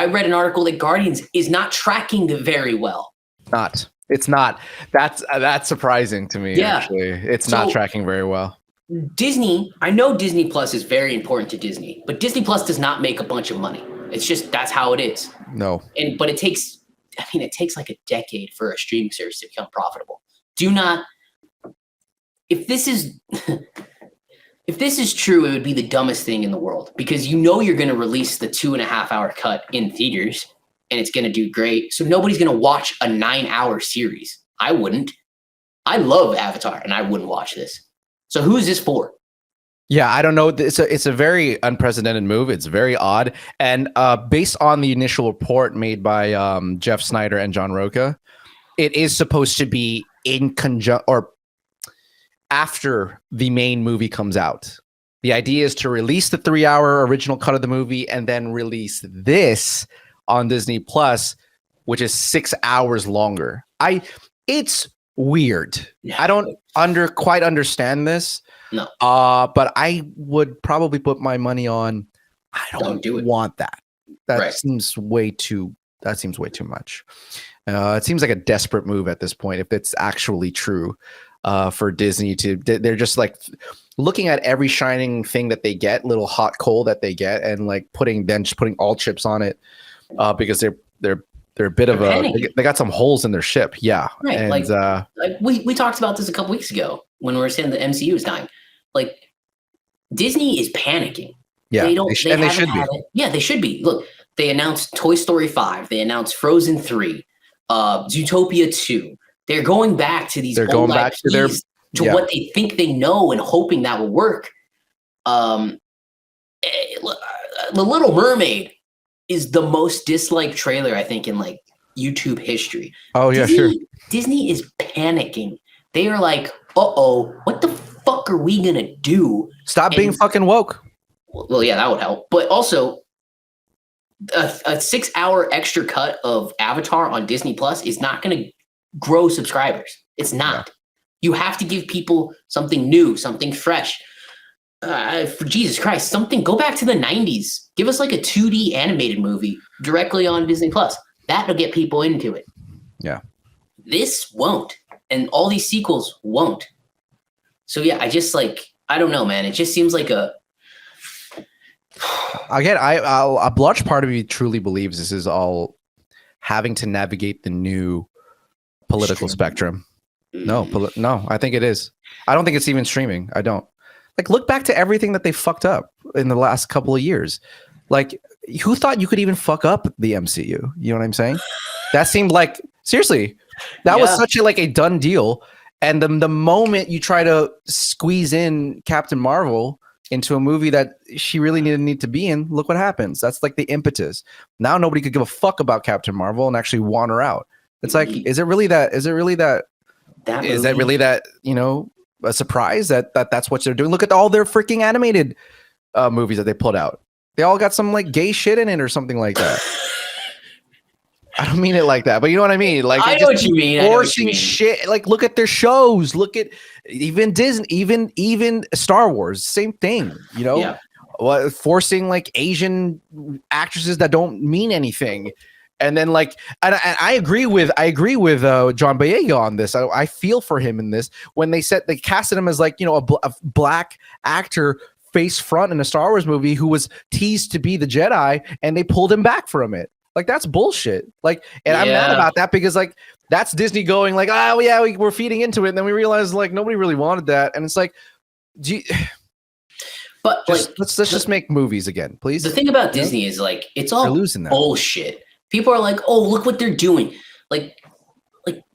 read an article that Guardians is not tracking very well. It's not. That's surprising to me. Yeah. Actually, it's not tracking very well. Disney, I know Disney Plus is very important to Disney, but Disney Plus does not make a bunch of money. It's just, that's how it is. No. But it takes like a decade for a streaming service to become profitable. If this is true, it would be the dumbest thing in the world, because you're going to release the 2.5 hour cut in theaters and it's going to do great. So nobody's going to watch a 9-hour series. I wouldn't. I love Avatar and I wouldn't watch this. So who is this for? Yeah, I don't know. It's a very unprecedented move. It's very odd. And based on the initial report made by Jeff Snyder and John Roca, it is supposed to be in conjunction or after the main movie comes out. The idea is to release the 3-hour original cut of the movie and then release this on Disney Plus, which is 6 hours longer. It's weird. Yeah. I don't quite understand this. No. But I would probably put my money on I don't want that. That seems way too much. It seems like a desperate move at this point if it's actually true for Disney they're just like looking at every shining thing that they get, little hot coal that they get, and like putting all chips on it because they're a bit of they got some holes in their ship. Yeah. Right. And like we talked about this a couple weeks ago when we were saying the MCU is dying. Like, Disney is panicking. Yeah. They should be. Yeah, they should be. Look, they announced Toy Story 5. They announced Frozen 3. Zootopia 2. They're going back to these old IPs to what they think they know and hoping that will work. The Little Mermaid is the most disliked trailer, I think, in like YouTube history. Oh, yeah, sure. Disney is panicking. They are like, uh-oh, what the fuck are we going to do? Stop being fucking woke. Well, yeah, that would help. But also, a 6-hour extra cut of Avatar on Disney Plus is not going to grow subscribers. It's not. Yeah. You have to give people something new, something fresh. For Jesus Christ, go back to the 90s. Give us like a 2D animated movie directly on Disney Plus. That'll get people into it. Yeah. This won't. And all these sequels won't. So yeah, I don't know, man. It just seems like a... Again, a large part of me truly believes this is all having to navigate the new political spectrum. No, I think it is. I don't think it's even streaming. I don't. Like, look back to everything that they fucked up in the last couple of years. Like, who thought you could even fuck up the MCU? You know what I'm saying? That seemed like, seriously, that was such a done deal. And the moment you try to squeeze in Captain Marvel into a movie that she really didn't need to be in, look what happens. That's like the impetus. Now nobody could give a fuck about Captain Marvel and actually want her out. It's like, is it really that, you know, a surprise that's what they're doing? Look at all their freaking animated movies that they put out. They all got some like gay shit in it or something like that. I don't mean it like that, but you know what I mean. Like, I know what you mean. Forcing shit. Like, look at their shows. Look at even Disney, even Star Wars. Same thing. You know, forcing like Asian actresses that don't mean anything. And then like, and I agree with John Boyega on this. I feel for him in this when they casted him as like, you know, a black actor face front in a Star Wars movie who was teased to be the Jedi, and they pulled him back from it. Like, that's bullshit. Like, and I'm mad about that because like that's Disney going like, oh yeah, we're feeding into it, and then we realized like nobody really wanted that, and it's like, but let's just make movies again, please. The thing about Disney is like it's all losing that bullshit. People are like, oh, look what they're doing. Like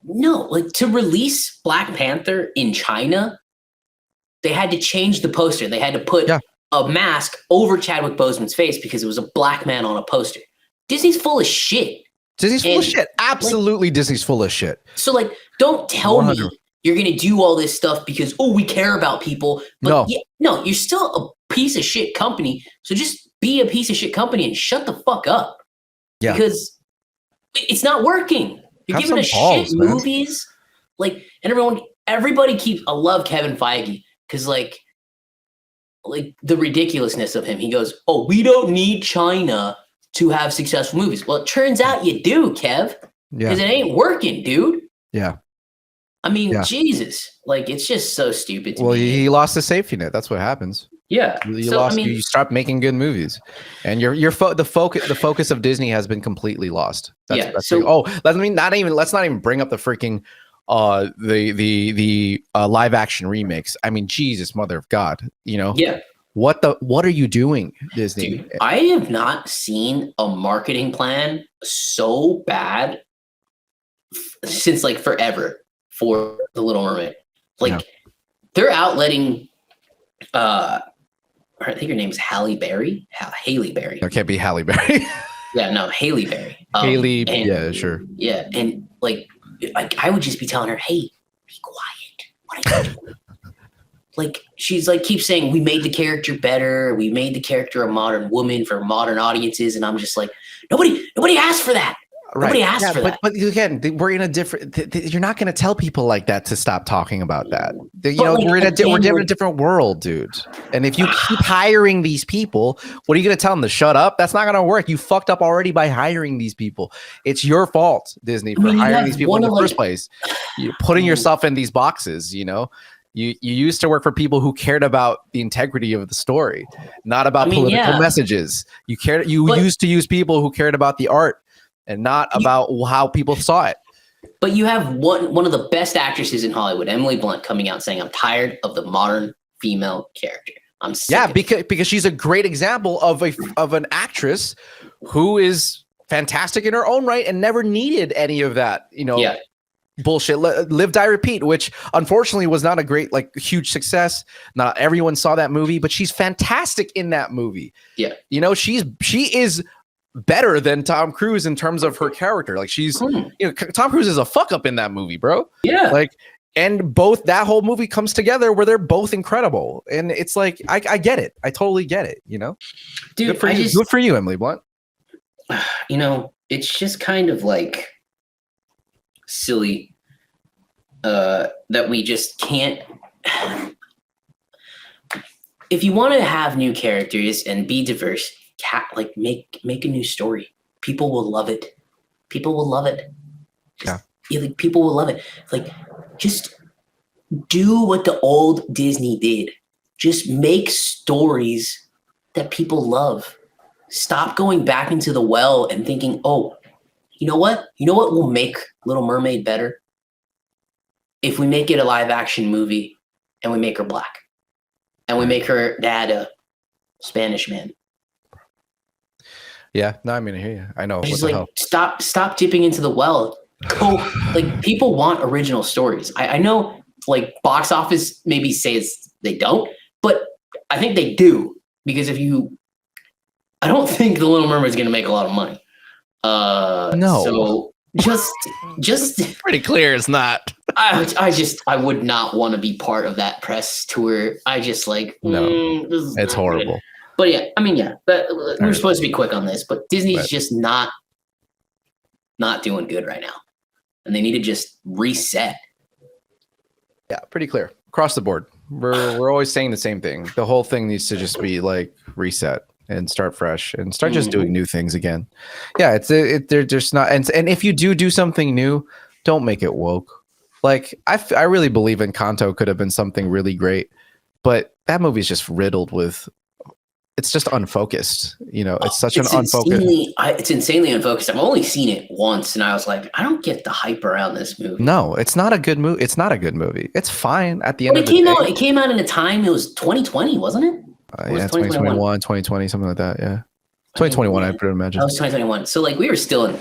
no, like to release Black Panther in China, they had to change the poster. They had to put a mask over Chadwick Boseman's face because it was a black man on a poster. Disney's full of shit. Full of shit. Absolutely, Disney's full of shit. So, like, don't tell 100. Me you're going to do all this stuff because, we care about people. But no, you're still a piece of shit company. So just be a piece of shit company and shut the fuck up. Yeah. Because it's not working. You're giving us shit movies. Like, and everybody keeps, I love Kevin Feige because, like the ridiculousness of him. He goes, oh, we don't need China to have successful movies. Well, it turns out you do, Kev. Because it ain't working, dude. Yeah. I mean, Jesus. Like, it's just so stupid to me. He lost the safety net. That's what happens. Yeah. You stopped making good movies. And the focus of Disney has been completely lost. Let's not even bring up the freaking the live action remakes. I mean, Jesus, mother of God, you know? Yeah. What are you doing, Disney? Dude, I have not seen a marketing plan so bad since like forever for The Little Mermaid. Like they're out letting I think her name is Halle Berry. Haley Berry. It can't be Halle Berry. Yeah, no, Haley Berry. Yeah, sure. Yeah, and like I would just be telling her, hey, be quiet. What are you doing? Like, she's like, keeps saying, we made the character better. We made the character a modern woman for modern audiences. And I'm just like, nobody asked for that. Right. Nobody asked for that. But again, we're in a different, you're not going to tell people like that to stop talking about that. We're in a different world, dude. And if you keep hiring these people, what are you going to tell them to shut up? That's not going to work. You fucked up already by hiring these people. It's your fault, Disney, for hiring these people in the first place. You're putting yourself in these boxes, you know? You used to work for people who cared about the integrity of the story, not about political messages. You used to use people who cared about the art and not about how people saw it. But you have one of the best actresses in Hollywood, Emily Blunt, coming out saying, "I'm tired of the modern female character. I'm sick." Yeah, because she's a great example of an actress who is fantastic in her own right and never needed any of that, bullshit. Live, Die, Repeat, which unfortunately was not a great, like, huge success. Not everyone saw that movie, but she's fantastic in that movie. Yeah. She is better than Tom Cruise in terms of her character. Like, Tom Cruise is a fuck up in that movie, bro. Yeah. Like, and both, that whole movie comes together where they're both incredible. And it's like, I get it. I totally get it, Dude, Good for you, Emily Blunt. It's just kind of like silly that we just can't. If you want to have new characters and be diverse, make a new story. People will love it. People will love it. People will love it. Like, just do what the old Disney did. Just make stories that people love. Stop going back into the well and thinking, oh, you know what? You know what will make Little Mermaid better? If we make it a live action movie and we make her black and we make her dad a Spanish man. Yeah, no, I mean, I hear you. I know. Just like, stop dipping into the well. Go, like, people want original stories. I know, like, box office maybe says they don't, but I think they do, because I don't think The Little Mermaid is going to make a lot of money. No. So just pretty clear it's not. I would not want to be part of that press tour. I just it's horrible. Good. But yeah, I mean, we're supposed to be quick on this, but Disney's just not doing good right now, and they need to just reset. Yeah, pretty clear across the board. We're always saying the same thing. The whole thing needs to just be like reset and start fresh and start just doing new things again. Yeah, they're just not. And if you do something new, don't make it woke. Like, I really believe Encanto could have been something really great, but that movie's just riddled with. It's just unfocused, It's such an unfocused. It's insanely unfocused. I've only seen it once, and I was like, I don't get the hype around this movie. No, it's not a good movie. It's not a good movie. It's fine at the end of the day. It came out in a time. It was 2020, wasn't it? Yeah, 2021, 2020, something like that. Yeah, 2021. I would imagine. That was 2021. So, like, we were still in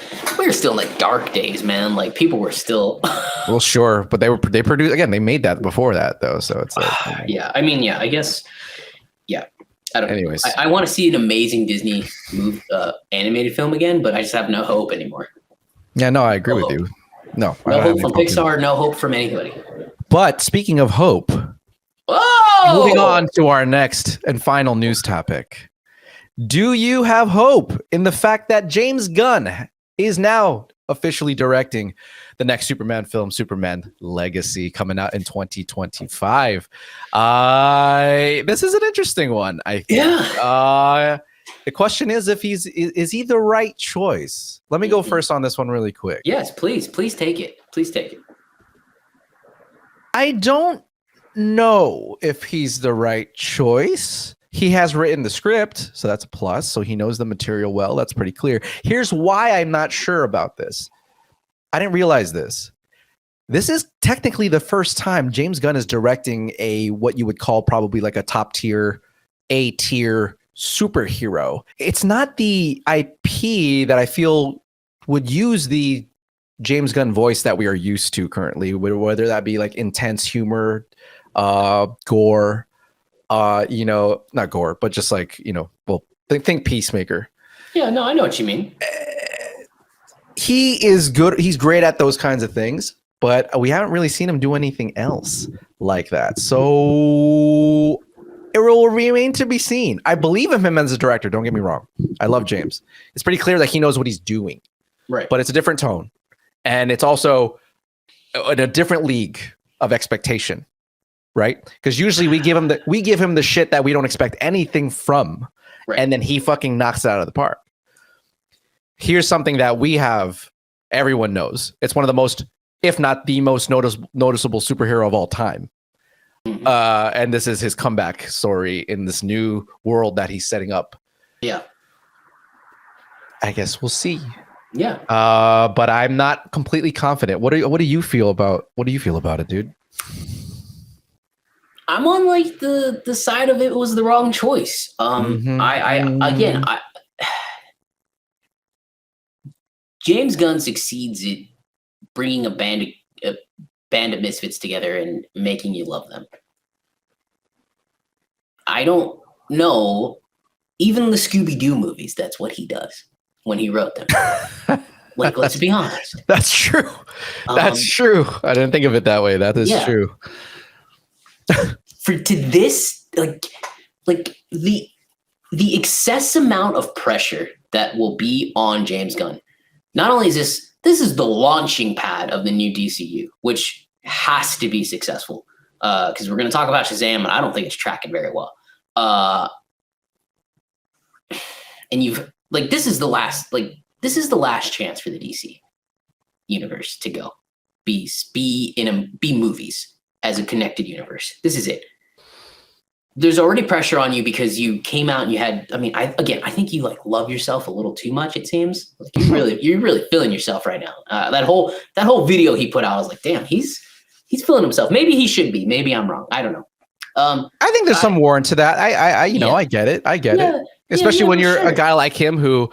like dark days, man. Like, people were still. Well, sure, but they produced again. They made that before that, though. So it's like. Yeah, I mean, I guess. Yeah. I don't. Anyways, I want to see an amazing Disney animated film again, but I just have no hope anymore. Yeah, no, I agree with you. No hope from Pixar. No hope from anybody. But speaking of hope, moving on to our next and final news topic. Do you have hope in the fact that James Gunn is now officially directing the next Superman film, Superman Legacy, coming out in 2025? This is an interesting one, I think. Yeah. The question is if is he the right choice? Let me go first on this one really quick. Yes, please take it. Please take it. I don't know if he's the right choice. He has written the script, so that's a plus. So he knows the material well. That's pretty clear. Here's why I'm not sure about this. I didn't realize this. This is technically the first time James Gunn is directing what you would call probably like a top tier, A tier superhero. It's not the IP that I feel would use the James Gunn voice that we are used to currently, whether that be like intense humor, gore, not gore, but just like, think Peacemaker. Yeah, no, I know what you mean. He is good. He's great at those kinds of things, but we haven't really seen him do anything else like that. So it will remain to be seen. I believe in him as a director. Don't get me wrong. I love James. It's pretty clear that he knows what he's doing, right? But it's a different tone, and it's also in a different league of expectation. Right? Because usually we give him the shit that we don't expect anything from, right. And then he fucking knocks it out of the park. Here's something that everyone knows. It's one of the most, if not the most noticeable superhero of all time. Mm-hmm. And this is his comeback story in this new world that he's setting up. Yeah. I guess we'll see. Yeah. But I'm not completely confident. What do you feel about it, dude? I'm on like the side of it was the wrong choice. James Gunn succeeds at bringing a band of misfits together and making you love them. I don't know. Even the Scooby-Doo movies, that's what he does when he wrote them. Like, let's be honest. That's true. That's true. I didn't think of it that way. That is true. To this, like the excess amount of pressure that will be on James Gunn. Not only is this is the launching pad of the new DCU, which has to be successful. Because we're going to talk about Shazam, and I don't think it's tracking very well. And this is the last chance for the DC universe to go be movies as a connected universe. This is it. There's already pressure on you because you came out and you had. I think you love yourself a little too much. It seems like you're really feeling yourself right now. That whole video he put out, I was like, damn, he's feeling himself. Maybe he should be. Maybe I'm wrong. I don't know. I think there's some warrant to that. I get it. I get it. Especially when you're a guy like him who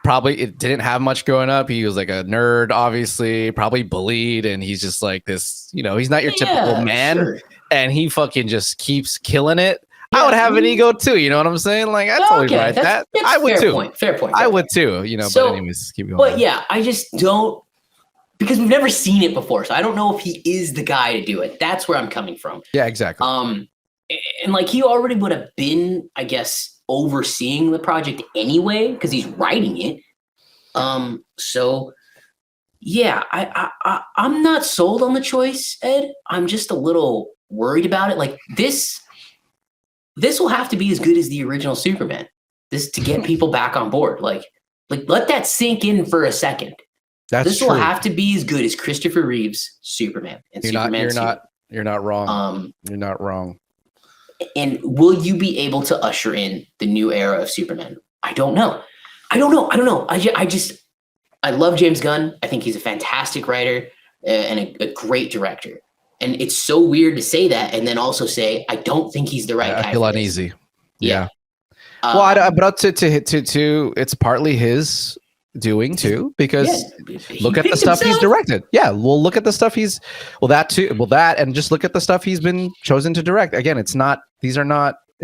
probably didn't have much growing up. He was like a nerd, obviously, probably bullied, and he's just like this. He's not your typical man. Sure. And he fucking just keeps killing it. Yeah, I would have an ego too. You know what I'm saying? Like, that's always right. I would too. Fair point. I would too. But anyways, keep going. But yeah, I just don't, because we've never seen it before. So I don't know if he is the guy to do it. That's where I'm coming from. Yeah, exactly. And he already would have been, I guess, overseeing the project anyway, because he's writing it. So yeah, I'm not sold on the choice, Ed. I'm just a little worried about it. Like this will have to be as good as the original Superman. This to get people back on board. Like let that sink in for a second. This will have to be as good as Christopher Reeve's Superman. And you're not wrong. You're not wrong. And will you be able to usher in the new era of Superman? I don't know. I love James Gunn. I think he's a fantastic writer and a great director. And it's so weird to say that and then also say, I don't think he's the right guy. I feel uneasy. Yeah. But it's partly his doing too, because look at the stuff he's directed. Yeah. Well, look at the stuff that and just look at the stuff he's been chosen to direct. Again, it's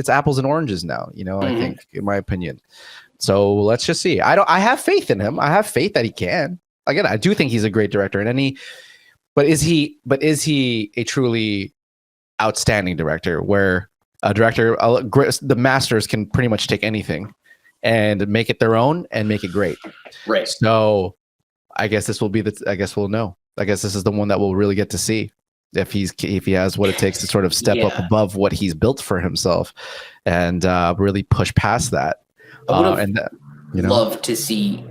apples and oranges now, I think, in my opinion. So let's just see. I have faith in him. I have faith that he can. Again, I do think he's a great director, but is he a truly outstanding director where the masters can pretty much take anything and make it their own and make it great. Right. So I guess this will be I guess we'll know. I guess this is the one that we'll really get to see if he has what it takes to sort of step up above what he's built for himself and really push past that. I would have loved to see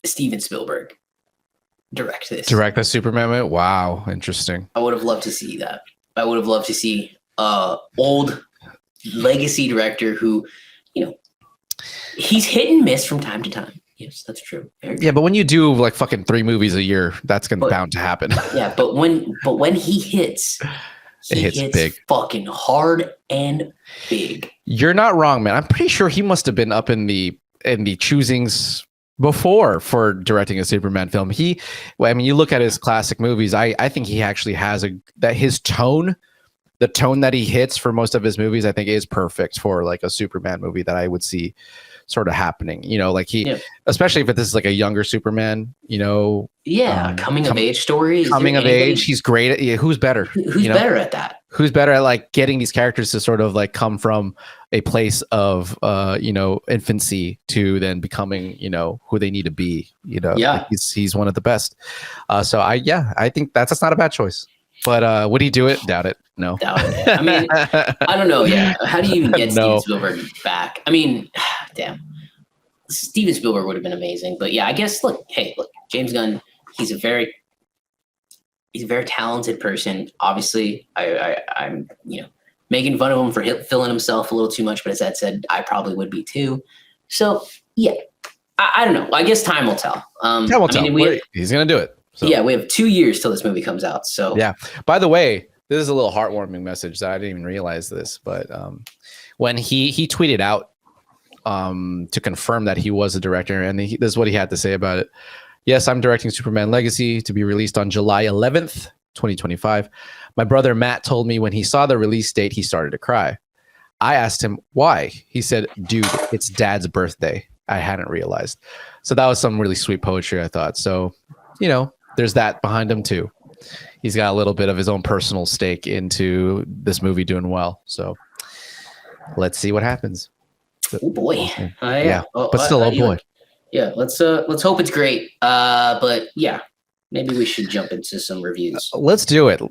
Steven Spielberg direct this. Direct the Superman movie? Wow, interesting. I would have loved to see that. I would have loved to see old legacy director who, he's hit and miss from time to time. Yes, that's true. Yeah, but when you do like fucking 3 movies a year, that's bound to happen. Yeah, but when he hits, he hits big, fucking hard and big. You're not wrong, man. I'm pretty sure he must have been up in the choosings before for directing a Superman film. You look at his classic movies. I think he actually has his tone. The tone that he hits for most of his movies, I think, is perfect for like a Superman movie that I would see sort of happening. Especially if this is like a younger Superman. Coming of age story. Coming of age, he's great at. Who's better? Who's better at that? Who's better at like getting these characters to sort of like come from a place of infancy to then becoming who they need to be. He's one of the best. So I think that's not a bad choice. But would he do it? Doubt it. No. Doubt it. I mean, I don't know. Yeah. How do you even get Steven Spielberg back? I mean, damn. Steven Spielberg would have been amazing. But yeah, I guess, look, James Gunn, he's a very talented person. Obviously, I'm making fun of him for filling himself a little too much. But as Ed said, I probably would be too. So yeah, I don't know. I guess time will tell. Time will tell. He's going to do it. So. Yeah, we have 2 years till this movie comes out. So yeah. By the way, this is a little heartwarming message that I didn't even realize this, but when he tweeted out to confirm that he was a director, and this is what he had to say about it. Yes, I'm directing Superman Legacy to be released on July 11th, 2025. My brother Matt told me when he saw the release date, he started to cry. I asked him why. He said, dude, it's Dad's birthday. I hadn't realized. So that was some really sweet poetry, I thought. So, there's that behind him too. He's got a little bit of his own personal stake into this movie doing well. So let's see what happens. Oh boy. Yeah. But still, oh boy. Yeah, let's hope it's great. But yeah, maybe we should jump into some reviews. Let's do it.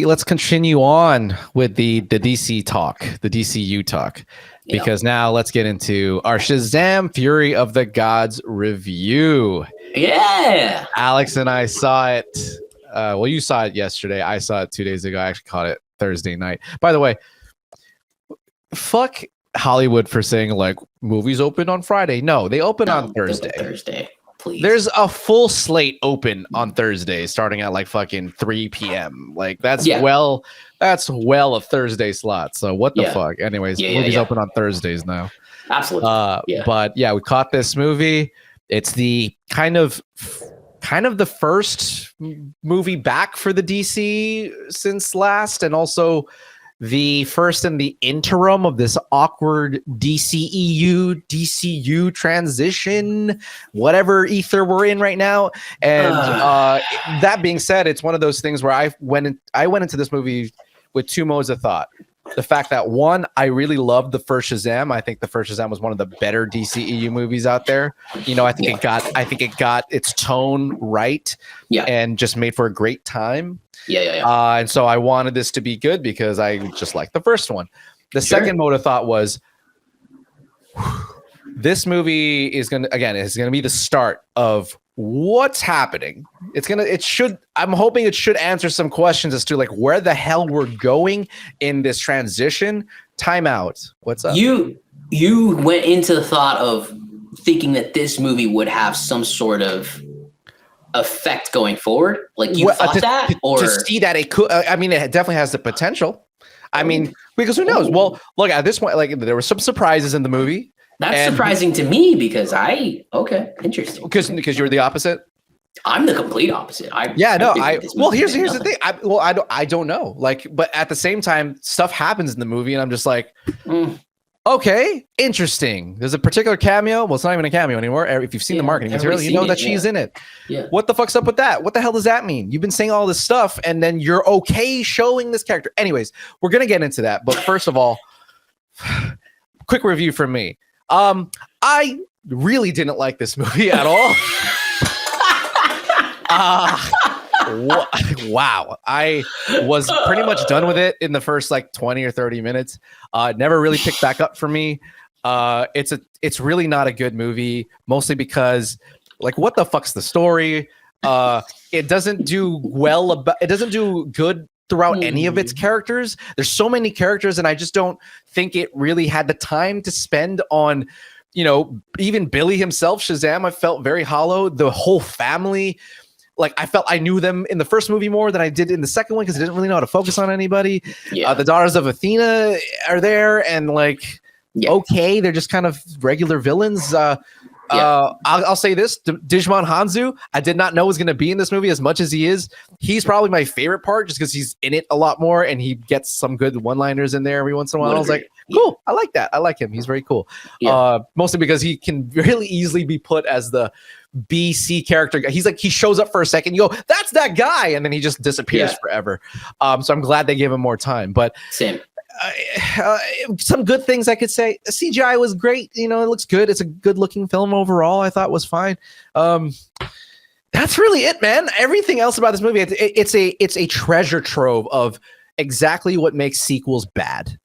Let's continue on with the DC talk, the DCU talk, because now let's get into our Shazam: Fury of the Gods review. Yeah, Alex and I saw it. Well, you saw it yesterday. I saw it 2 days ago. I actually caught it Thursday night. By the way, fuck Hollywood for saying like movies open on Friday. No, they open on Thursday. Thursday, please. There's a full slate open on Thursday, starting at like fucking 3 p.m. Like that's well a Thursday slot. So what the fuck? Anyways, movies open on Thursdays now. Absolutely. But yeah, we caught this movie. It's the kind of the first movie back for the DC since last, and also the first in the interim of this awkward DCU transition, whatever ether we're in right now. And that being said, it's one of those things where I went into this movie with two modes of thought. The fact that, one, I really loved the first Shazam. I think the first Shazam was one of the better DCEU movies out there. I think it got its tone right, and just made for a great time. And so I wanted this to be good because I just liked the first one. The second mode of thought was, this movie is gonna be the start of what's happening. I'm hoping it should answer some questions as to like where the hell we're going in this transition. Time out. What's up? You went into the thought of thinking that this movie would have some sort of effect going forward. Like you thought to see that it could. I mean, it definitely has the potential. I mean, because who knows? Well, look, at this point, like there were some surprises in the movie. That's surprising to me because interesting. Because you're the opposite. I'm the complete opposite. Here's the thing. I don't know. Like, but at the same time, stuff happens in the movie, and I'm just like, okay, interesting. There's a particular cameo. Well, it's not even a cameo anymore. If you've seen the marketing material, you know that she's in it. Yeah. What the fuck's up with that? What the hell does that mean? You've been saying all this stuff, and then you're okay showing this character. Anyways, we're gonna get into that. But first of all, quick review from me. I really didn't like this movie at all. Wow. I was pretty much done with it in the first like 20 or 30 minutes. Never really picked back up for me. It's really not a good movie, mostly because like, what the fuck's the story? It doesn't do good throughout any of its characters. There's so many characters, and I just don't think it really had the time to spend on, even Billy himself, Shazam. I felt very hollow. The whole family, like I felt I knew them in the first movie more than I did in the second one because I didn't really know how to focus on anybody. The daughters of Athena are there, and like, okay, they're just kind of regular villains. I'll say this: Digimon Hanzo, I did not know was going to be in this movie as much as he is. He's probably my favorite part, just because he's in it a lot more, and he gets some good one-liners in there every once in a while. I was like, cool, I like that. I like him. He's very cool. Mostly because he can really easily be put as the BC character. He's like, he shows up for a second, you go, that's that guy, and then he just disappears forever. So I'm glad they gave him more time. But same. Some good things I could say. The CGI was great. It looks good. It's a good looking film overall. I thought was fine. That's really it, man. Everything else about this movie, it's a treasure trove of exactly what makes sequels bad.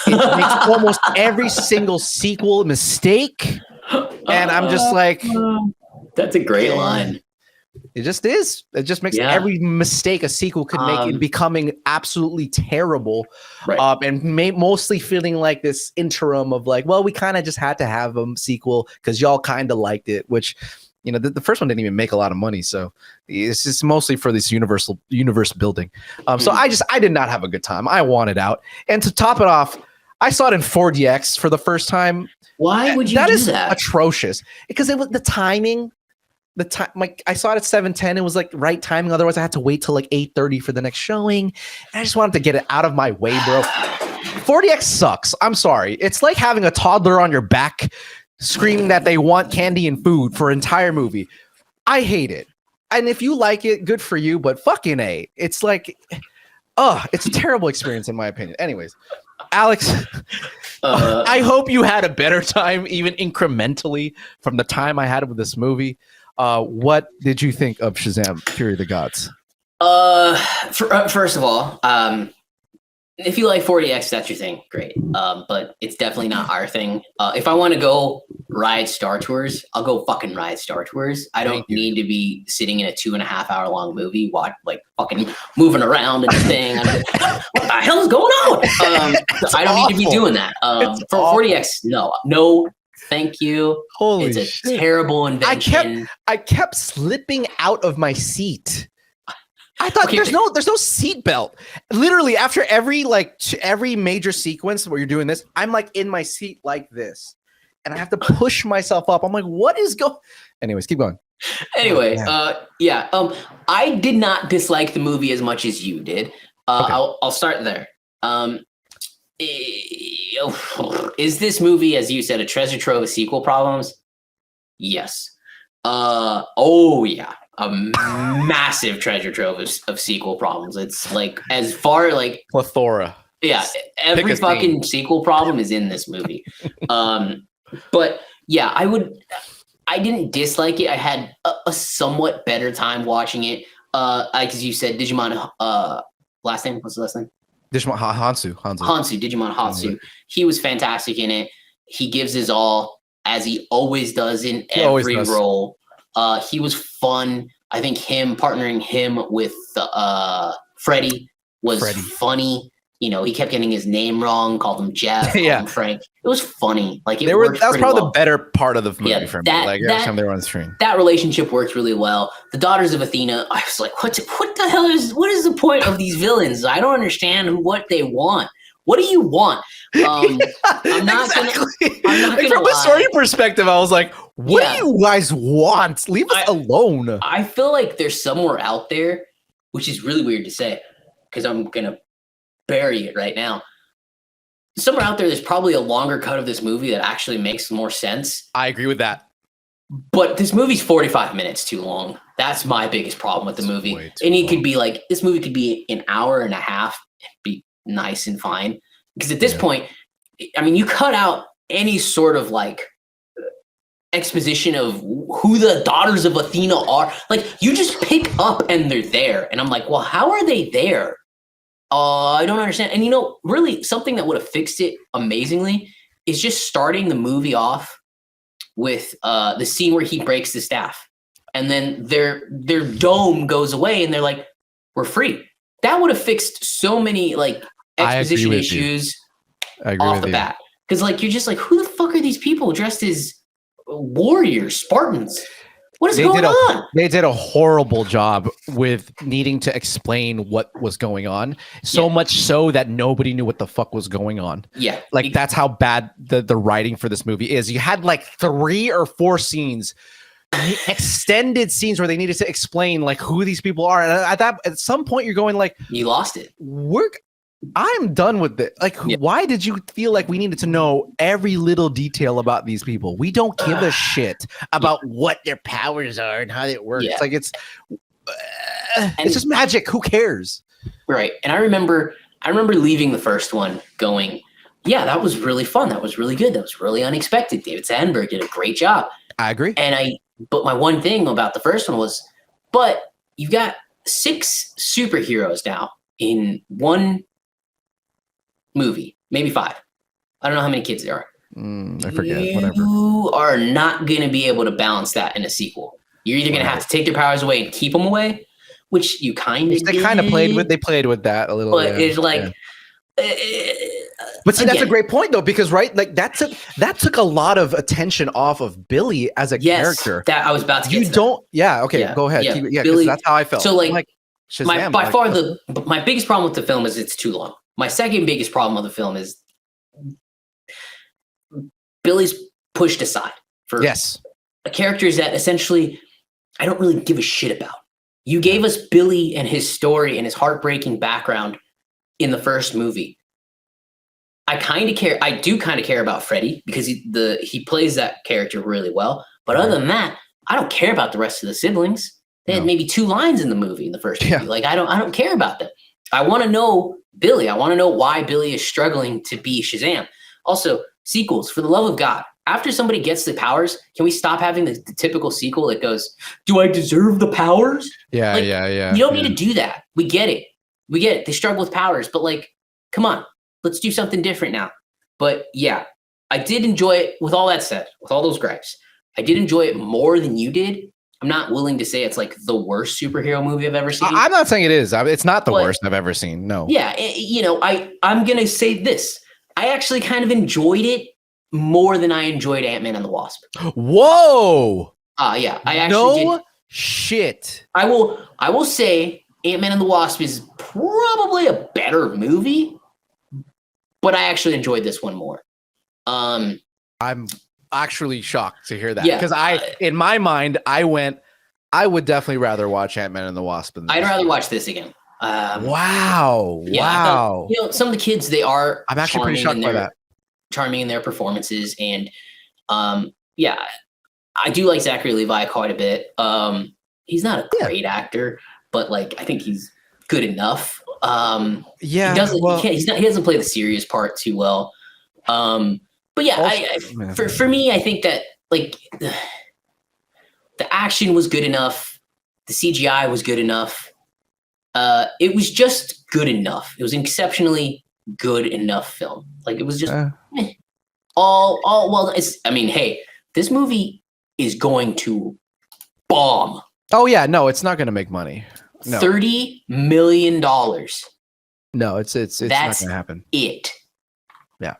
It makes almost every single sequel a mistake, and I'm just like, that's a great line. It just is. It just makes every mistake a sequel could make it becoming absolutely terrible. Right. And mostly feeling like this interim of like, well, we kind of just had to have a sequel because y'all kind of liked it, which, the first one didn't even make a lot of money. So it's just mostly for this universe building. So I did not have a good time. I wanted out. And to top it off, I saw it in 4DX for the first time. Why would you That do is that? atrocious. Because it was the timing. The time, like I saw it at 7:10. It was like right timing. Otherwise, I had to wait till like 8:30 for the next showing. And I just wanted to get it out of my way, bro. 4DX sucks. I'm sorry. It's like having a toddler on your back screaming that they want candy and food for an entire movie. I hate it. And if you like it, good for you. But fucking A, it's like, it's a terrible experience in my opinion. Anyways, Alex, I hope you had a better time, even incrementally, from the time I had with this movie. What did you think of Shazam: Fury of the Gods? First of all, if you like 40X, that's your thing. Great. But it's definitely not our thing. If I want to go ride Star Tours, I'll go fucking ride Star Tours. I don't need to be sitting in a 2.5 hour long movie, like fucking moving around and thing. What the hell is going on? I don't need to be doing that. For 40X, no. Thank you. Holy it's a shit. Terrible invention. I kept slipping out of my seat. I thought there's no seat belt. Literally, after every major sequence where you're doing this, I'm like in my seat like this, and I have to push myself up. I'm like, what is going? Anyways, keep going. Anyway, I did not dislike the movie as much as you did. Okay. I'll start there. Is this movie, as you said, a treasure trove of sequel problems? Yes. Oh yeah, a massive treasure trove of sequel problems. It's like as far like plethora. Yeah, every fucking sequel problem is in this movie. But yeah, I didn't dislike it. I had a somewhat better time watching it. As you said, Digimon. Last name? What's the last name? Digimon Hansu. Digimon Hansu. He was fantastic in it. He gives his all, as he always does in every role. He was fun. I think partnering him with Freddy was funny. You know, he kept getting his name wrong, called him Jeff, called him Frank. It was funny. Like that was probably the better part of the movie for me. Like every time they were on the screen. That relationship worked really well. The Daughters of Athena, I was like, what the hell what is the point of these villains? I don't understand what they want. What do you want? I'm not gonna from a story perspective, I was like, what do you guys want? Leave us alone. I feel like there's somewhere out there, which is really weird to say, because I'm gonna bury it right now. Somewhere out there's probably a longer cut of this movie that actually makes more sense. I agree with that. But this movie's 45 minutes too long. That's my biggest problem with the movie. And it could be like, this movie could be an hour and a half, be nice and fine. Because at this point, I mean, you cut out any sort of like exposition of who the Daughters of Athena are. Like, you just pick up and they're there. And I'm like, well, how are they there? I don't understand. And really something that would have fixed it amazingly is just starting the movie off with the scene where he breaks the staff, and then their dome goes away, and they're like, "We're free." That would have fixed so many like exposition issues off the bat. Because like you're just like, who the fuck are these people dressed as warriors, Spartans? What is going on? They did a horrible job with needing to explain what was going on. So much so that nobody knew what the fuck was going on. Yeah. Like that's how bad the writing for this movie is. You had like 3 or 4 scenes, extended scenes where they needed to explain like who these people are. And at some point you're going like, you lost it. I'm done with it. Like, why did you feel like we needed to know every little detail about these people? We don't give a shit about what their powers are and how they work. It's like it's just magic. Who cares? Right. And I remember leaving the first one going, yeah, that was really fun. That was really good. That was really unexpected. David Sandberg did a great job. I agree. But my one thing about the first one was, but you've got 6 superheroes now in one movie, maybe 5. I don't know how many kids there are. I forget. Whatever. You are not going to be able to balance that in a sequel. You're either going to have to take their powers away and keep them away, which you kind of They kind of played with that a little. But it's like. But see, that's a great point though, because like that took a lot of attention off of Billy as a character. That I was about to. Go ahead. Yeah, Billy, that's how I felt. So like Shazam, my biggest problem with the film is it's too long. My second biggest problem with the film is Billy's pushed aside for characters that essentially I don't really give a shit about. You gave us Billy and his story and his heartbreaking background in the first movie. I kind of care. I do kind of care about Freddy because he plays that character really well. But other than that, I don't care about the rest of the siblings. They had maybe 2 lines in the movie, in the first movie. Like I don't care about them. I want to know Billy. I want to know why Billy is struggling to be Shazam. Also, sequels, for the love of God. After somebody gets the powers, can we stop having the typical sequel that goes, "Do I deserve the powers?" Yeah. You don't need to do that. We get it. They struggle with powers, but like, come on, let's do something different now. But yeah, I did enjoy it. With all that said, with all those gripes, I did enjoy it more than you did. I'm not willing to say it's like the worst superhero movie I've ever seen. I'm not saying it is. It's not the worst I've ever seen. No. Yeah, I'm gonna say this. I actually kind of enjoyed it more than I enjoyed Ant-Man and the Wasp. Whoa. Yeah, I actually did. Shit. I will say Ant-Man and the Wasp is probably a better movie, but I actually enjoyed this one more. I'm actually shocked to hear that Yeah, because in my mind, I would definitely rather watch Ant-Man and the Wasp than this. I'd rather watch this again. Wow. Thought, some of the kids, they are. I'm actually pretty shocked by that. Charming in their performances, and I do like Zachary Levi quite a bit. He's not a great actor, but like I think he's good enough. He doesn't play the serious part too well. But yeah, for me, I think that like the action was good enough, the CGI was good enough. It was just good enough. It was an exceptionally good enough film. Like it was just all well. Hey, this movie is going to bomb. Oh yeah, no, it's not going to make money. No. $30 million. No, it's not going to happen. It. Yeah,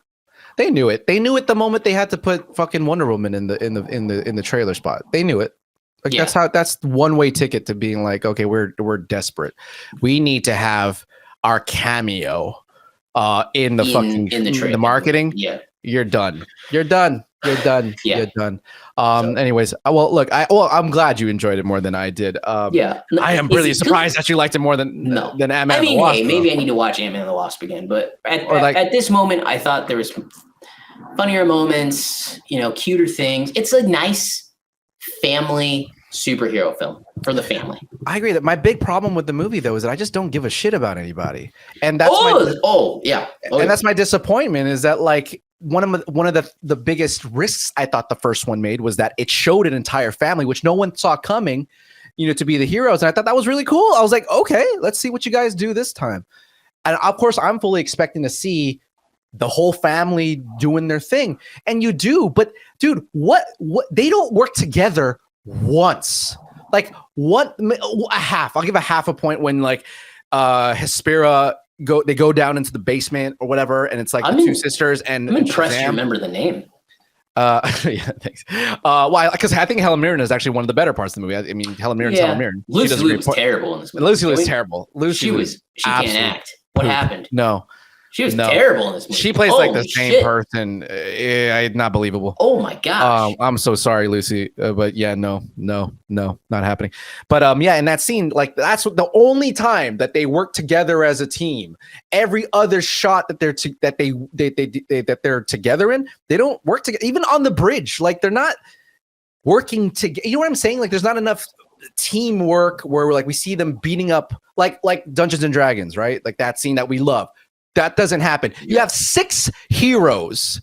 they knew it. They knew it the moment they had to put fucking Wonder Woman in the trailer spot. They knew it. Like that's one way ticket to being like, okay, we're desperate. We need to have our cameo in the marketing. Yeah, you're done. You're done. Yeah. You're done. Anyways, well, look, I'm glad you enjoyed it more than I did. I am really surprised that you liked it more than Ant-Man and the Wasp. Maybe I need to watch Ant-Man and the Wasp again, but at this moment, I thought there was funnier moments, cuter things. It's a nice family superhero film for the family. I agree that my big problem with the movie though is that I just don't give a shit about anybody, and that's that's my disappointment. Is that like one of the biggest risks I thought the first one made was that it showed an entire family which no one saw coming, to be the heroes, and I thought that was really cool. I was like, okay, let's see what you guys do this time, and of course I'm fully expecting to see the whole family doing their thing, and you do, but dude, what they don't work together once. Like a half. I'll give a half a point when like Hespera go down into the basement or whatever, and it's like the two sisters and I'm impressed Shazam. You remember the name. Yeah, thanks. Why? Because I think Helen Mirren is actually one of the better parts of the movie. I mean, Helen Mirren's Helen Mirren. Lucy was terrible in this movie. Lucy was terrible. She can't act. What happened? No. She was terrible in this movie. She plays like the same person. Not believable. Oh my gosh. I'm so sorry, Lucy. But yeah, no, not happening. But in that scene, like that's the only time that they work together as a team. Every other shot that they're together in, they don't work together. Even on the bridge, like they're not working together. You know what I'm saying? Like there's not enough teamwork where like we see them beating up like Dungeons and Dragons, right? Like that scene that we love. That doesn't happen. You have 6 heroes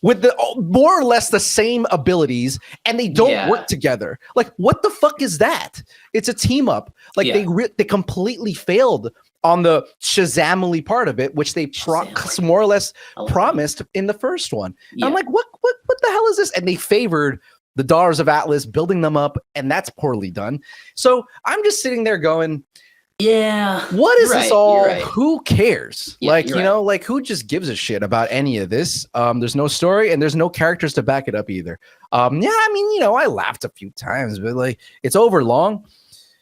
with more or less the same abilities, and they don't work together. Like, what the fuck is that? It's a team up. Like they completely failed on the Shazamily part of it, which they more or less promised in the first one. Yeah. I'm like, what the hell is this? And they favored the Daughters of Atlas, building them up, and that's poorly done. So I'm just sitting there going, yeah. What is this all? Who cares? Yeah, like who just gives a shit about any of this? There's no story and there's no characters to back it up either. I laughed a few times, but like it's over long.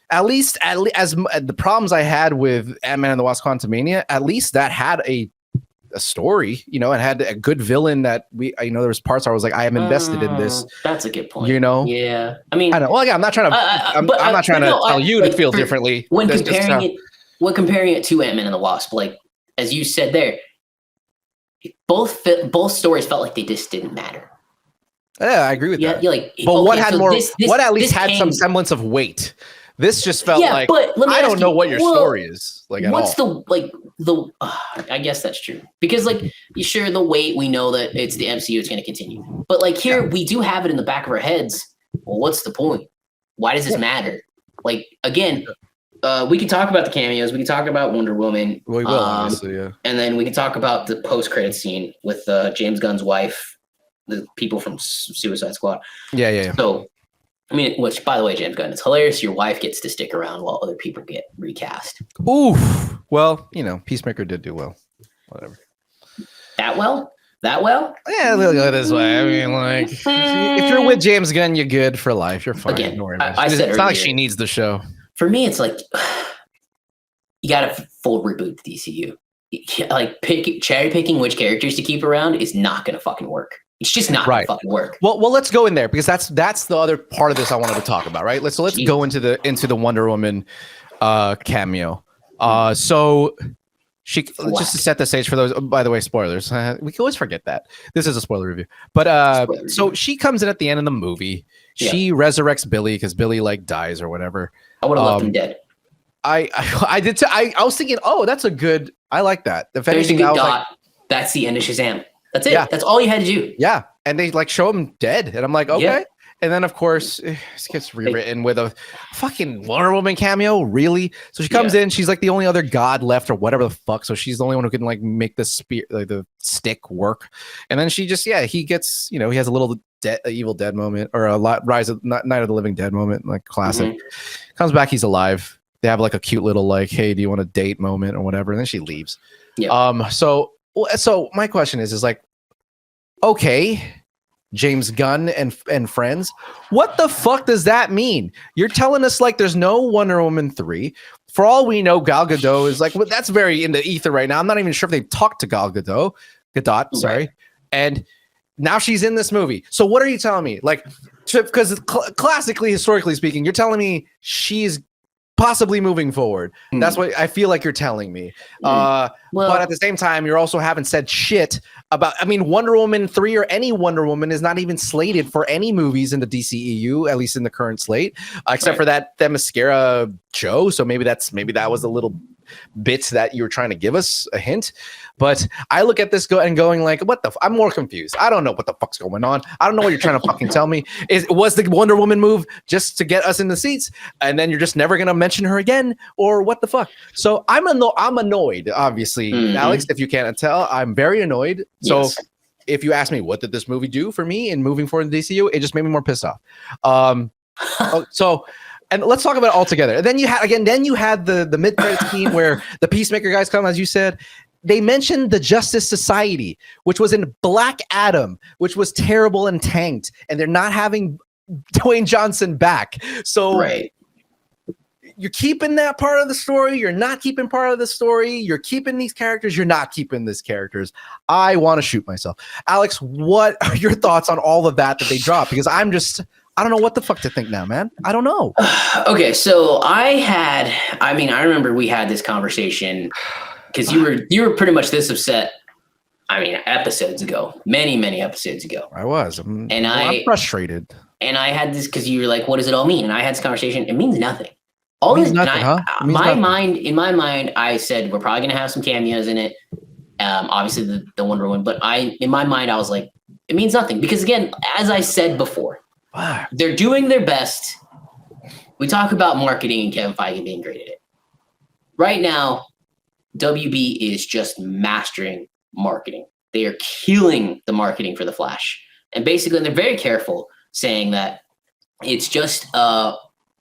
At least as the problems I had with Ant-Man and the Wasp: Quantumania, at least that had a a story, you know, and had a good villain that there was parts where I was like, I am invested in this. That's a good point. You know? Yeah. I mean, I know. Well, yeah, I'm not trying to. I'm not trying to tell you to feel differently. When comparing it to Ant-Man and the Wasp, like as you said there, both stories felt like they just didn't matter. Yeah, I agree with that. You're like, but what had more? What at least had some semblance of weight? This just felt like I don't know what your story is like at all. I guess that's true because like you sure the weight we know that it's the MCU, it's going to continue, but like here we do have it in the back of our heads. Well, what's the point? Why does this matter? Like again, we can talk about the cameos. We can talk about Wonder Woman. We will, obviously, yeah. And then we can talk about the post-credit scene with James Gunn's wife, the people from Suicide Squad. Yeah. So. I mean, which, by the way, James Gunn, it's hilarious. Your wife gets to stick around while other people get recast. Oof. Well, you know, Peacemaker did do well. Whatever. That well? Yeah, look at it this way. I mean, like, if you're with James Gunn, you're good for life. You're fine. Again, I said it's not like she needs the show. For me, it's like you got to full reboot the DCU. Like cherry picking which characters to keep around is not going to fucking work. It's just not gonna fucking work. Well, let's go in there because that's the other part of this I wanted to talk about, right? Let's go into the Wonder Woman cameo. So she just to set the stage for those. Oh, by the way, spoilers. We can always forget that this is a spoiler review. But so she comes in at the end of the movie. She resurrects Billy because Billy like dies or whatever. I would have left him dead. I did. I was thinking, oh, that's a good. I like that. If anything, that's the end of Shazam. That's it. Yeah. That's all you had to do. Yeah. And they like show him dead. And I'm like, okay. Yeah. And then, of course, it gets rewritten with a fucking Wonder Woman cameo. Really? So she comes in. She's like the only other god left or whatever the fuck. So she's the only one who can like make the spear, like the stick work. And then she just, he gets, he has a little Evil Dead moment or a Night of the Living Dead moment, like classic. Mm-hmm. Comes back. He's alive. They have like a cute little like, hey, do you want a date moment or whatever? And then she leaves. Yeah. So my question is like, okay, James Gunn and friends, what the fuck does that mean? You're telling us like there's no Wonder Woman 3. For all we know, Gal Gadot is like, well, that's very in the ether right now. I'm not even sure if they've talked to Gal Gadot, sorry. And now she's in this movie. So what are you telling me? Like, because classically, historically speaking, you're telling me she's possibly moving forward. That's what I feel like you're telling me. But at the same time, you're also haven't said shit about, Wonder Woman 3 or any Wonder Woman is not even slated for any movies in the DCEU, at least in the current slate, except for that Themyscira show. So maybe that was a little bit that you were trying to give us a hint. But I look at this going like, I'm more confused. I don't know what the fuck's going on. I don't know what you're trying to fucking tell me. Was the Wonder Woman move just to get us in the seats and then you're just never going to mention her again, or what the fuck? So I'm annoyed, obviously. Alex, if you can't tell, I'm very annoyed. So if you ask me, what did this movie do for me in moving forward in the DCU? It just made me more pissed off. And let's talk about it all together. And then you had the mid-credit scene where the Peacemaker guys come, as you said. They mentioned the Justice Society, which was in Black Adam, which was terrible and tanked, and they're not having Dwayne Johnson back. So you're keeping that part of the story. You're not keeping part of the story. You're keeping these characters. You're not keeping these characters. I want to shoot myself. Alex, what are your thoughts on all of that they dropped? Because I don't know what the fuck to think now, man. I don't know. Okay, so I remember we had this conversation because you were pretty much this upset. Episodes ago, many episodes ago. I was, I'm frustrated. And I had this because you were like, "What does it all mean?" And I had this conversation. It means nothing. All it means this, nothing, huh? In my mind, I said we're probably gonna have some cameos in it. Obviously the Wonder Woman, but in my mind, I was like, it means nothing because again, as I said before. Wow. They're doing their best. We talk about marketing and Kevin Feige being great at it. Right now, WB is just mastering marketing. They are killing the marketing for The Flash. And basically, they're very careful saying that it's just the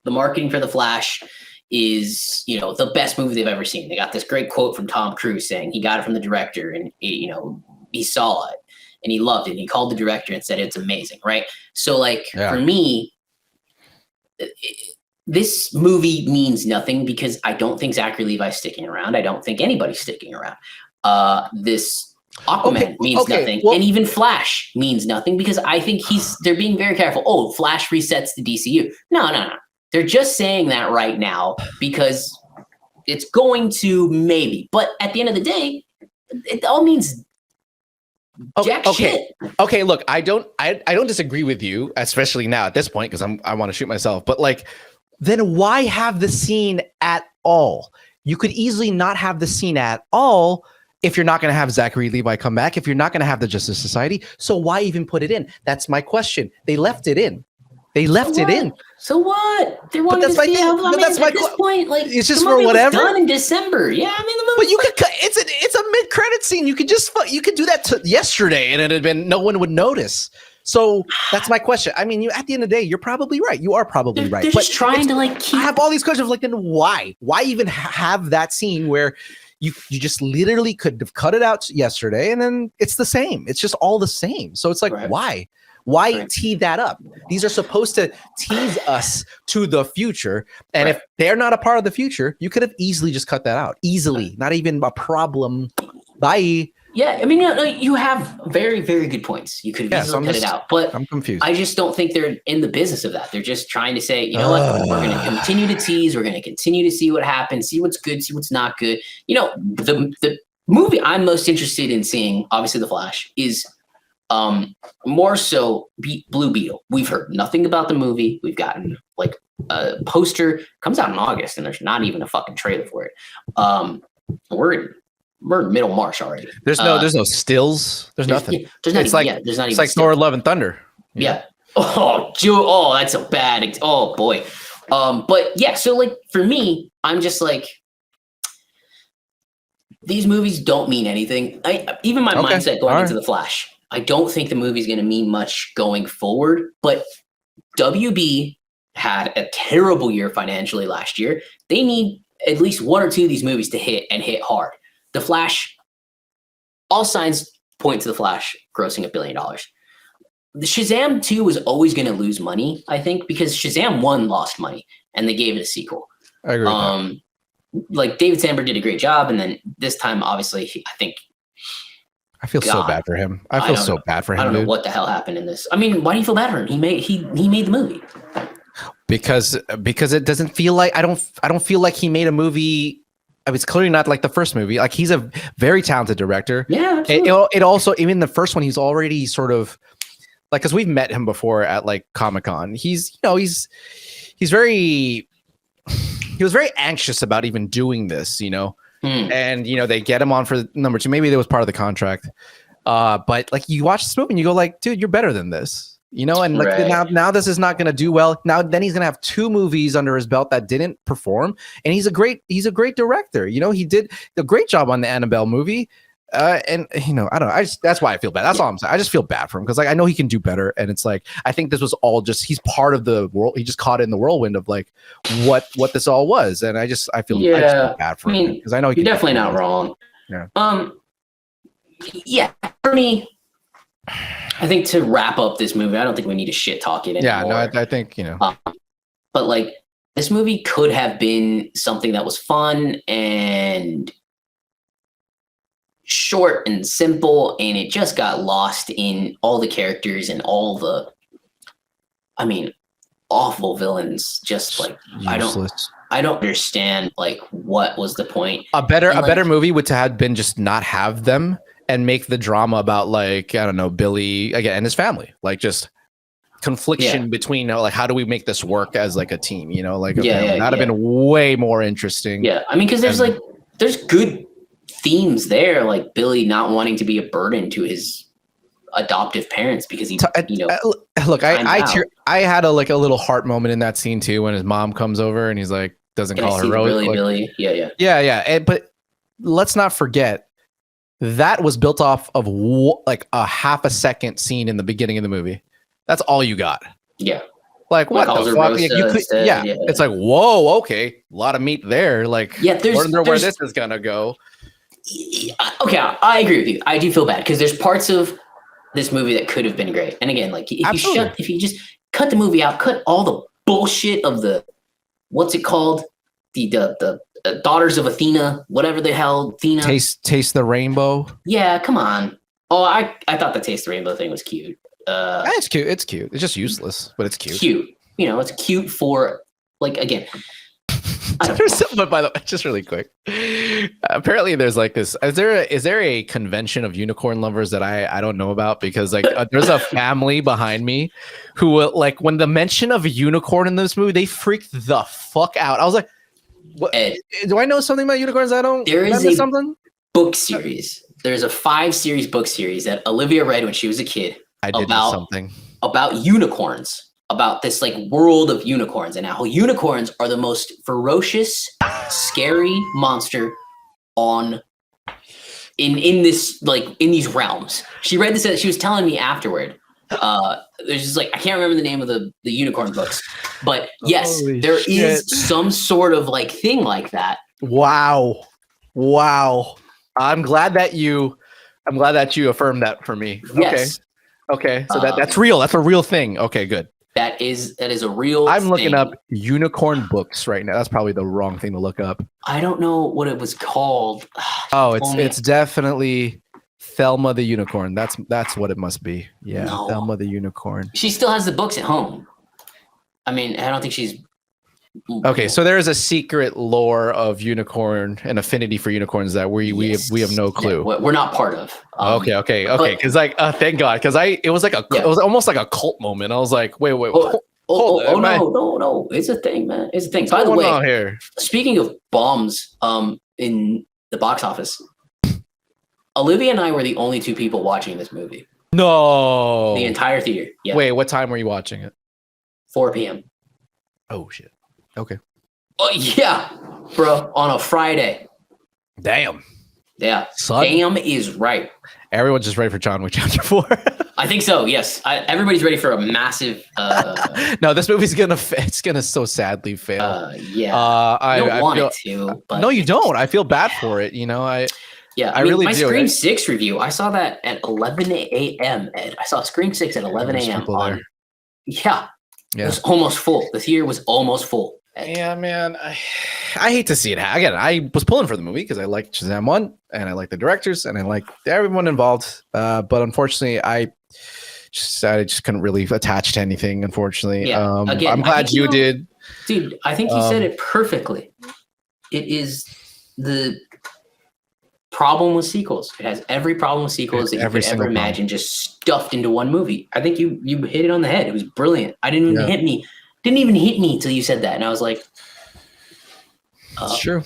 marketing for The Flash is, the best movie they've ever seen. They got this great quote from Tom Cruise saying he got it from the director and, he saw it. And he loved it. And he called the director and said it's amazing, right? So, for me, this movie means nothing because I don't think Zachary Levi's sticking around. I don't think anybody's sticking around. This Aquaman means nothing, and even Flash means nothing because I think they're being very careful. Oh, Flash resets the DCU. No. They're just saying that right now because it's going to maybe. But at the end of the day, it all means jack shit. Okay, look, I don't disagree with you, especially now at this point because I want to shoot myself. But like, then why have the scene at all? You could easily not have the scene at all. If you're not going to have Zachary Levi come back, if you're not going to have the Justice Society, so why even put it in? That's my question. They left it in. So what? They wanted to see how. At this point, like it's just for whatever. Was done in December. Yeah, I mean, the movie. But you could. It's a mid-credit scene. You could do that yesterday, and it'd been no one would notice. So that's my question. I mean, at the end of the day, you're probably right. You are probably right. They're just trying to keep. I have all these questions. Like, then why? Why even have that scene where? You just literally could have cut it out yesterday and then it's the same. It's just all the same. So it's like, why? Why tee that up? These are supposed to tease us to the future. And if they're not a part of the future, you could have easily just cut that out. Easily. Not even a problem. Bye. Yeah, I mean, you have very, very good points. You could easily cut it out, but I'm confused. I just don't think they're in the business of that. They're just trying to say, you know what, we're going to continue to tease. We're going to continue to see what happens, see what's good, see what's not good. You know, the movie I'm most interested in seeing, obviously The Flash, is more so Blue Beetle. We've heard nothing about the movie. We've gotten like a poster, comes out in August, and there's not even a fucking trailer for it. We're in middle March already. There's no stills. There's nothing. There's not even. There's not even. It's like Thor: Love and Thunder. Yeah. Oh, that's a bad. Oh boy. But yeah. So like for me, I'm just like these movies don't mean anything. Even my mindset going into The Flash. I don't think the movie's going to mean much going forward. But WB had a terrible year financially last year. They need at least one or two of these movies to hit and hit hard. The Flash, all signs point to The Flash grossing $1 billion. The Shazam 2 was always going to lose money, I think, because Shazam 1 lost money and they gave it a sequel. I agree with that. Like David Sandberg did a great job, and then this time, obviously, I feel so bad for him. I don't know what the hell happened in this. I mean, why do you feel bad for him? He made the movie. Because it doesn't feel like I don't feel like he made a movie. I mean, it's clearly not like the first movie. Like he's a very talented director. Yeah. It also, even the first one, he's already sort of like, cause we've met him before at like Comic-Con. He was very anxious about even doing this, and they get him on for number 2. Maybe that was part of the contract. But like you watch this movie and you go like, dude, you're better than this. And like now this is not going to do well. Then he's going to have 2 movies under his belt that didn't perform, and he's a great director. He did a great job on the Annabelle movie, and I don't know. That's why I feel bad. That's all I'm saying. I just feel bad for him because like I know he can do better, and it's like I think this was all just he's part of the world. He just caught in the whirlwind of like what this all was, and I just feel bad for him because I know you're definitely not wrong. Yeah. Yeah, for me. I think to wrap up this movie, I don't think we need to shit talk it anymore. Yeah, no, I think, but like this movie could have been something that was fun and short and simple, and it just got lost in all the characters and all the, awful villains. Just like useless. I don't understand like what was the point. A better movie would have been just not have them. And make the drama about like, I don't know, Billy again and his family, like just confliction between like how do we make this work as like a team, that'd have been way more interesting. Yeah, I mean, because there's good themes there, like Billy not wanting to be a burden to his adoptive parents because he, look, I had a little heart moment in that scene too when his mom comes over and he's like doesn't call her Rose. Really, like, Billy, yeah. But let's not forget. That was built off of like a half a second scene in the beginning of the movie. That's all you got. Yeah. Like what the fuck? It's like, whoa, okay, a lot of meat there. Like, where this is gonna go. Okay, I agree with you. I do feel bad because there's parts of this movie that could have been great. And again, like if you just cut the movie out, cut all the bullshit of the what's it called? The Daughters of Athena, whatever the hell, Athena. Taste the rainbow. Yeah, come on. Oh, I thought the Taste the Rainbow thing was cute. It's cute. It's cute. It's just useless, but it's cute. Cute. You know, it's cute for like again. But by the way, just really quick. Apparently, there's like this. Is there a convention of unicorn lovers that I don't know about? Because like there's a family behind me who will, like, when the mention of a unicorn in this movie, they freaked the fuck out. I was like, what? Ed, Do I know something about unicorns? I don't. There is I miss a something. book series. There's a 5-series book series that Olivia read when she was a kid. I did know something about unicorns. About this like world of unicorns and how unicorns are the most ferocious, scary monster in this like in these realms. She read this. She was telling me afterward. There's just like I can't remember the name of the unicorn books, but yes, Holy there shit. is some sort of like thing like that. Wow. I'm glad that you affirmed that for me. Yes. Okay. So that's real. That's a real thing. Okay, good. That is a real. I'm looking thing. up unicorn books right now. That's probably the wrong thing to look up. I don't know what it was called. Oh, it's definitely Thelma the Unicorn. That's what it must be. Yeah, No. Thelma the Unicorn. She still has the books at home. I mean, I don't think she's. Okay, so there is a secret lore of unicorn and affinity for unicorns that we have no clue. We're not part of. Okay. Because like, thank God, because it was almost like a cult moment. I was like, wait. No, it's a thing, man. It's a thing. By the way, here? Speaking of bombs, in the box office, Olivia and I were the only 2 people watching this movie. No, The entire theater. Yeah. Wait, what time were you watching it? 4 p.m. Oh shit. Okay. Oh yeah, bro. On a Friday. Damn. Yeah. Son. Damn is right. Everyone's just ready for John Wick Chapter 4. I think so. Yes. Everybody's ready for a massive. No, this movie's gonna so sadly fail. Yeah. I don't want feel, it to. But no, you don't. I feel bad for it. You know, I mean, really my do. Scream 6 review. I saw that at 11 a.m. Ed, I saw Scream 6 at 11 a.m. Yeah. It was almost full. The theater was almost full. Yeah, man. I hate to see it. Again, I was pulling for the movie because I liked Shazam 1 and I like the directors and I like everyone involved. But unfortunately, I just couldn't really attach to anything, unfortunately. Yeah. Again, I'm glad you did. Dude, I think you said it perfectly. It is the problem with sequels. It has every problem with sequels that you could ever imagine just stuffed into one movie. I think you hit it on the head. It was brilliant. Didn't even hit me until you said that. And I was like, it's true.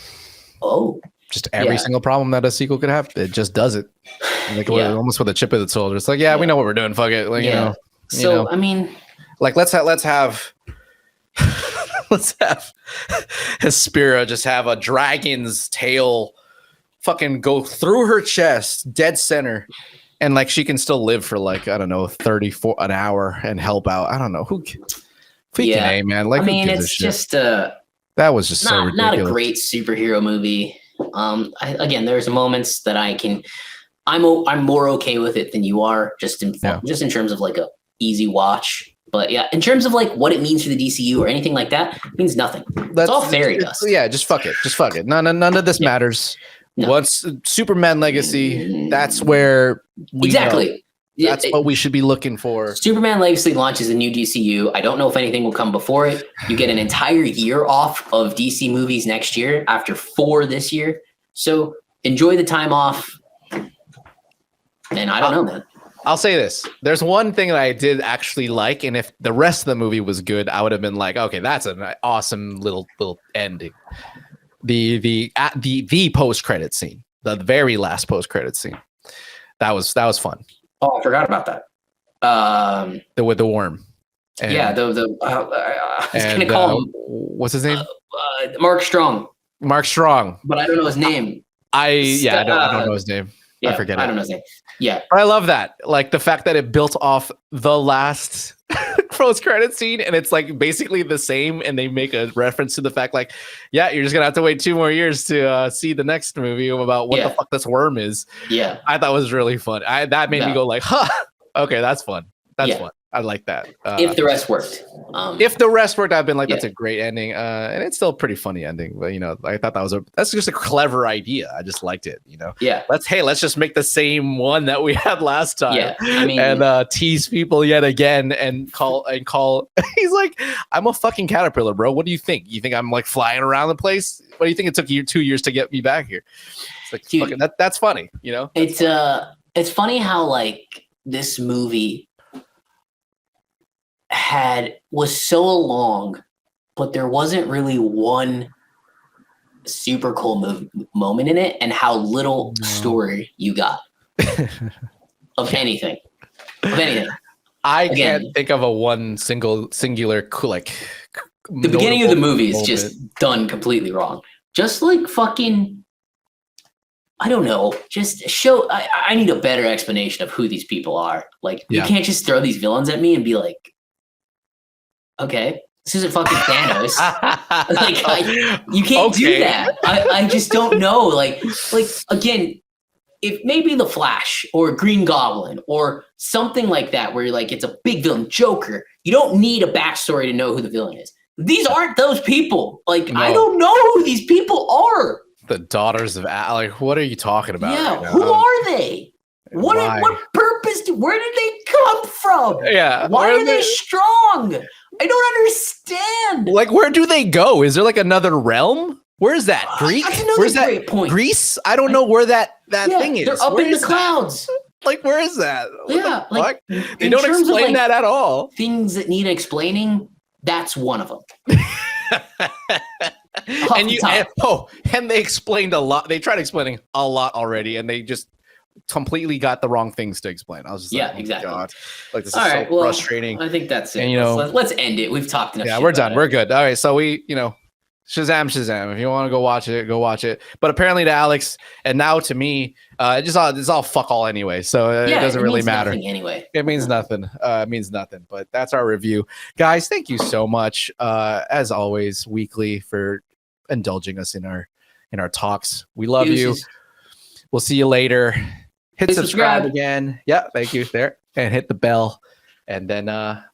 Oh. Just every single problem that a sequel could have, it just does it. Like almost with a chip of its shoulder. It's like, we know what we're doing. Fuck it. Like, you know. I mean, like let's have Hespera just have a dragon's tail fucking go through her chest, dead center, and like she can still live for like, I don't know, 34 an hour and help out. I don't know who. Freaking A, man. Like, I mean, it's just that was just so ridiculous. Not a great superhero movie. Again, there's moments that I'm more okay with it than you are, just in terms of like a easy watch. But yeah, in terms of like what it means for the DCU or anything like that, it means nothing. It's all fairy dust. Yeah, just fuck it. None of this matters. No. Once Superman Legacy, that's where that's what we should be looking for. Superman Legacy launches a new DCU. I don't know if anything will come before it. You get an entire year off of DC movies next year after 4 this year. So enjoy the time off. And I don't know, man. I'll say this. There's one thing that I did actually like, and if the rest of the movie was good, I would have been like, okay, that's an awesome little ending. The post-credit scene, the very last post-credit scene. That was fun. Oh, I forgot about that. With the worm. And, I was gonna call him. What's his name? Mark Strong. Mark Strong. But I don't know his name. I don't know his name. Yeah, I forget. I don't know his name. Yeah. But I love that. Like the fact that it built off the last post-credit scene and it's like basically the same, and they make a reference to the fact like, yeah, you're just gonna have to wait 2 more years to see the next movie about what the fuck this worm is. Yeah. I thought it was really fun. That made me go like, huh, okay, that's fun. That's fun. I like that. If the rest worked. If the rest worked, I've been like, Yeah. that's a great ending. And it's still a pretty funny ending. But, I thought that's just a clever idea. I just liked it, Yeah. Let's just make the same one that we had last time. Yeah. I mean, and tease people yet again and call. He's like, I'm a fucking caterpillar, bro. What do you think? You think I'm like flying around the place? What do you think it took you 2 years to get me back here? It's like, Dude, fucking, that's funny, It's funny how like this movie was so long, but there wasn't really one super cool moment in it, and how little story you got of anything. I can't think of a one singular like. The beginning of the movie is just done completely wrong. Just like fucking, I don't know. Just show. I need a better explanation of who these people are. Like, you can't just throw these villains at me and be like, okay, this isn't fucking Thanos. You can't do that. I just don't know. Like again, if maybe the Flash or Green Goblin or something like that, where you're like, it's a big villain, Joker. You don't need a backstory to know who the villain is. These aren't those people. Like, no. I don't know who these people are. The daughters of like, what are you talking about? Yeah, right who are they? What purpose? Where did they come from? Yeah, why are they strong? I don't understand. Like, where do they go? Is there like another realm? Where is that? Greek? Where's that point? Greece? I don't know where that thing is. They're up in the clouds. Like, where is that? Yeah, like they don't explain that at all. Things that need explaining. That's one of them. And they explained a lot. They tried explaining a lot already, and they just completely got the wrong things to explain. I was just like, exactly. God. Like, this is so frustrating. I think that's it. And, let's end it. We've talked enough. Yeah, we're done. We're good. All right, so we, Shazam. If you want to go watch it, go watch it. But apparently to Alex, and now to me, it's all fuck all anyway. So it doesn't really matter. Anyway, it means nothing. It means nothing. But that's our review, guys. Thank you so much, as always, weekly, for indulging us in our talks. We love you. We'll see you later. Hit subscribe again. Yeah, thank you there, and hit the bell, and then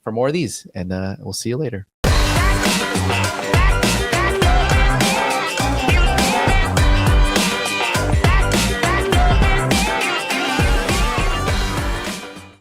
for more of these, and we'll see you later.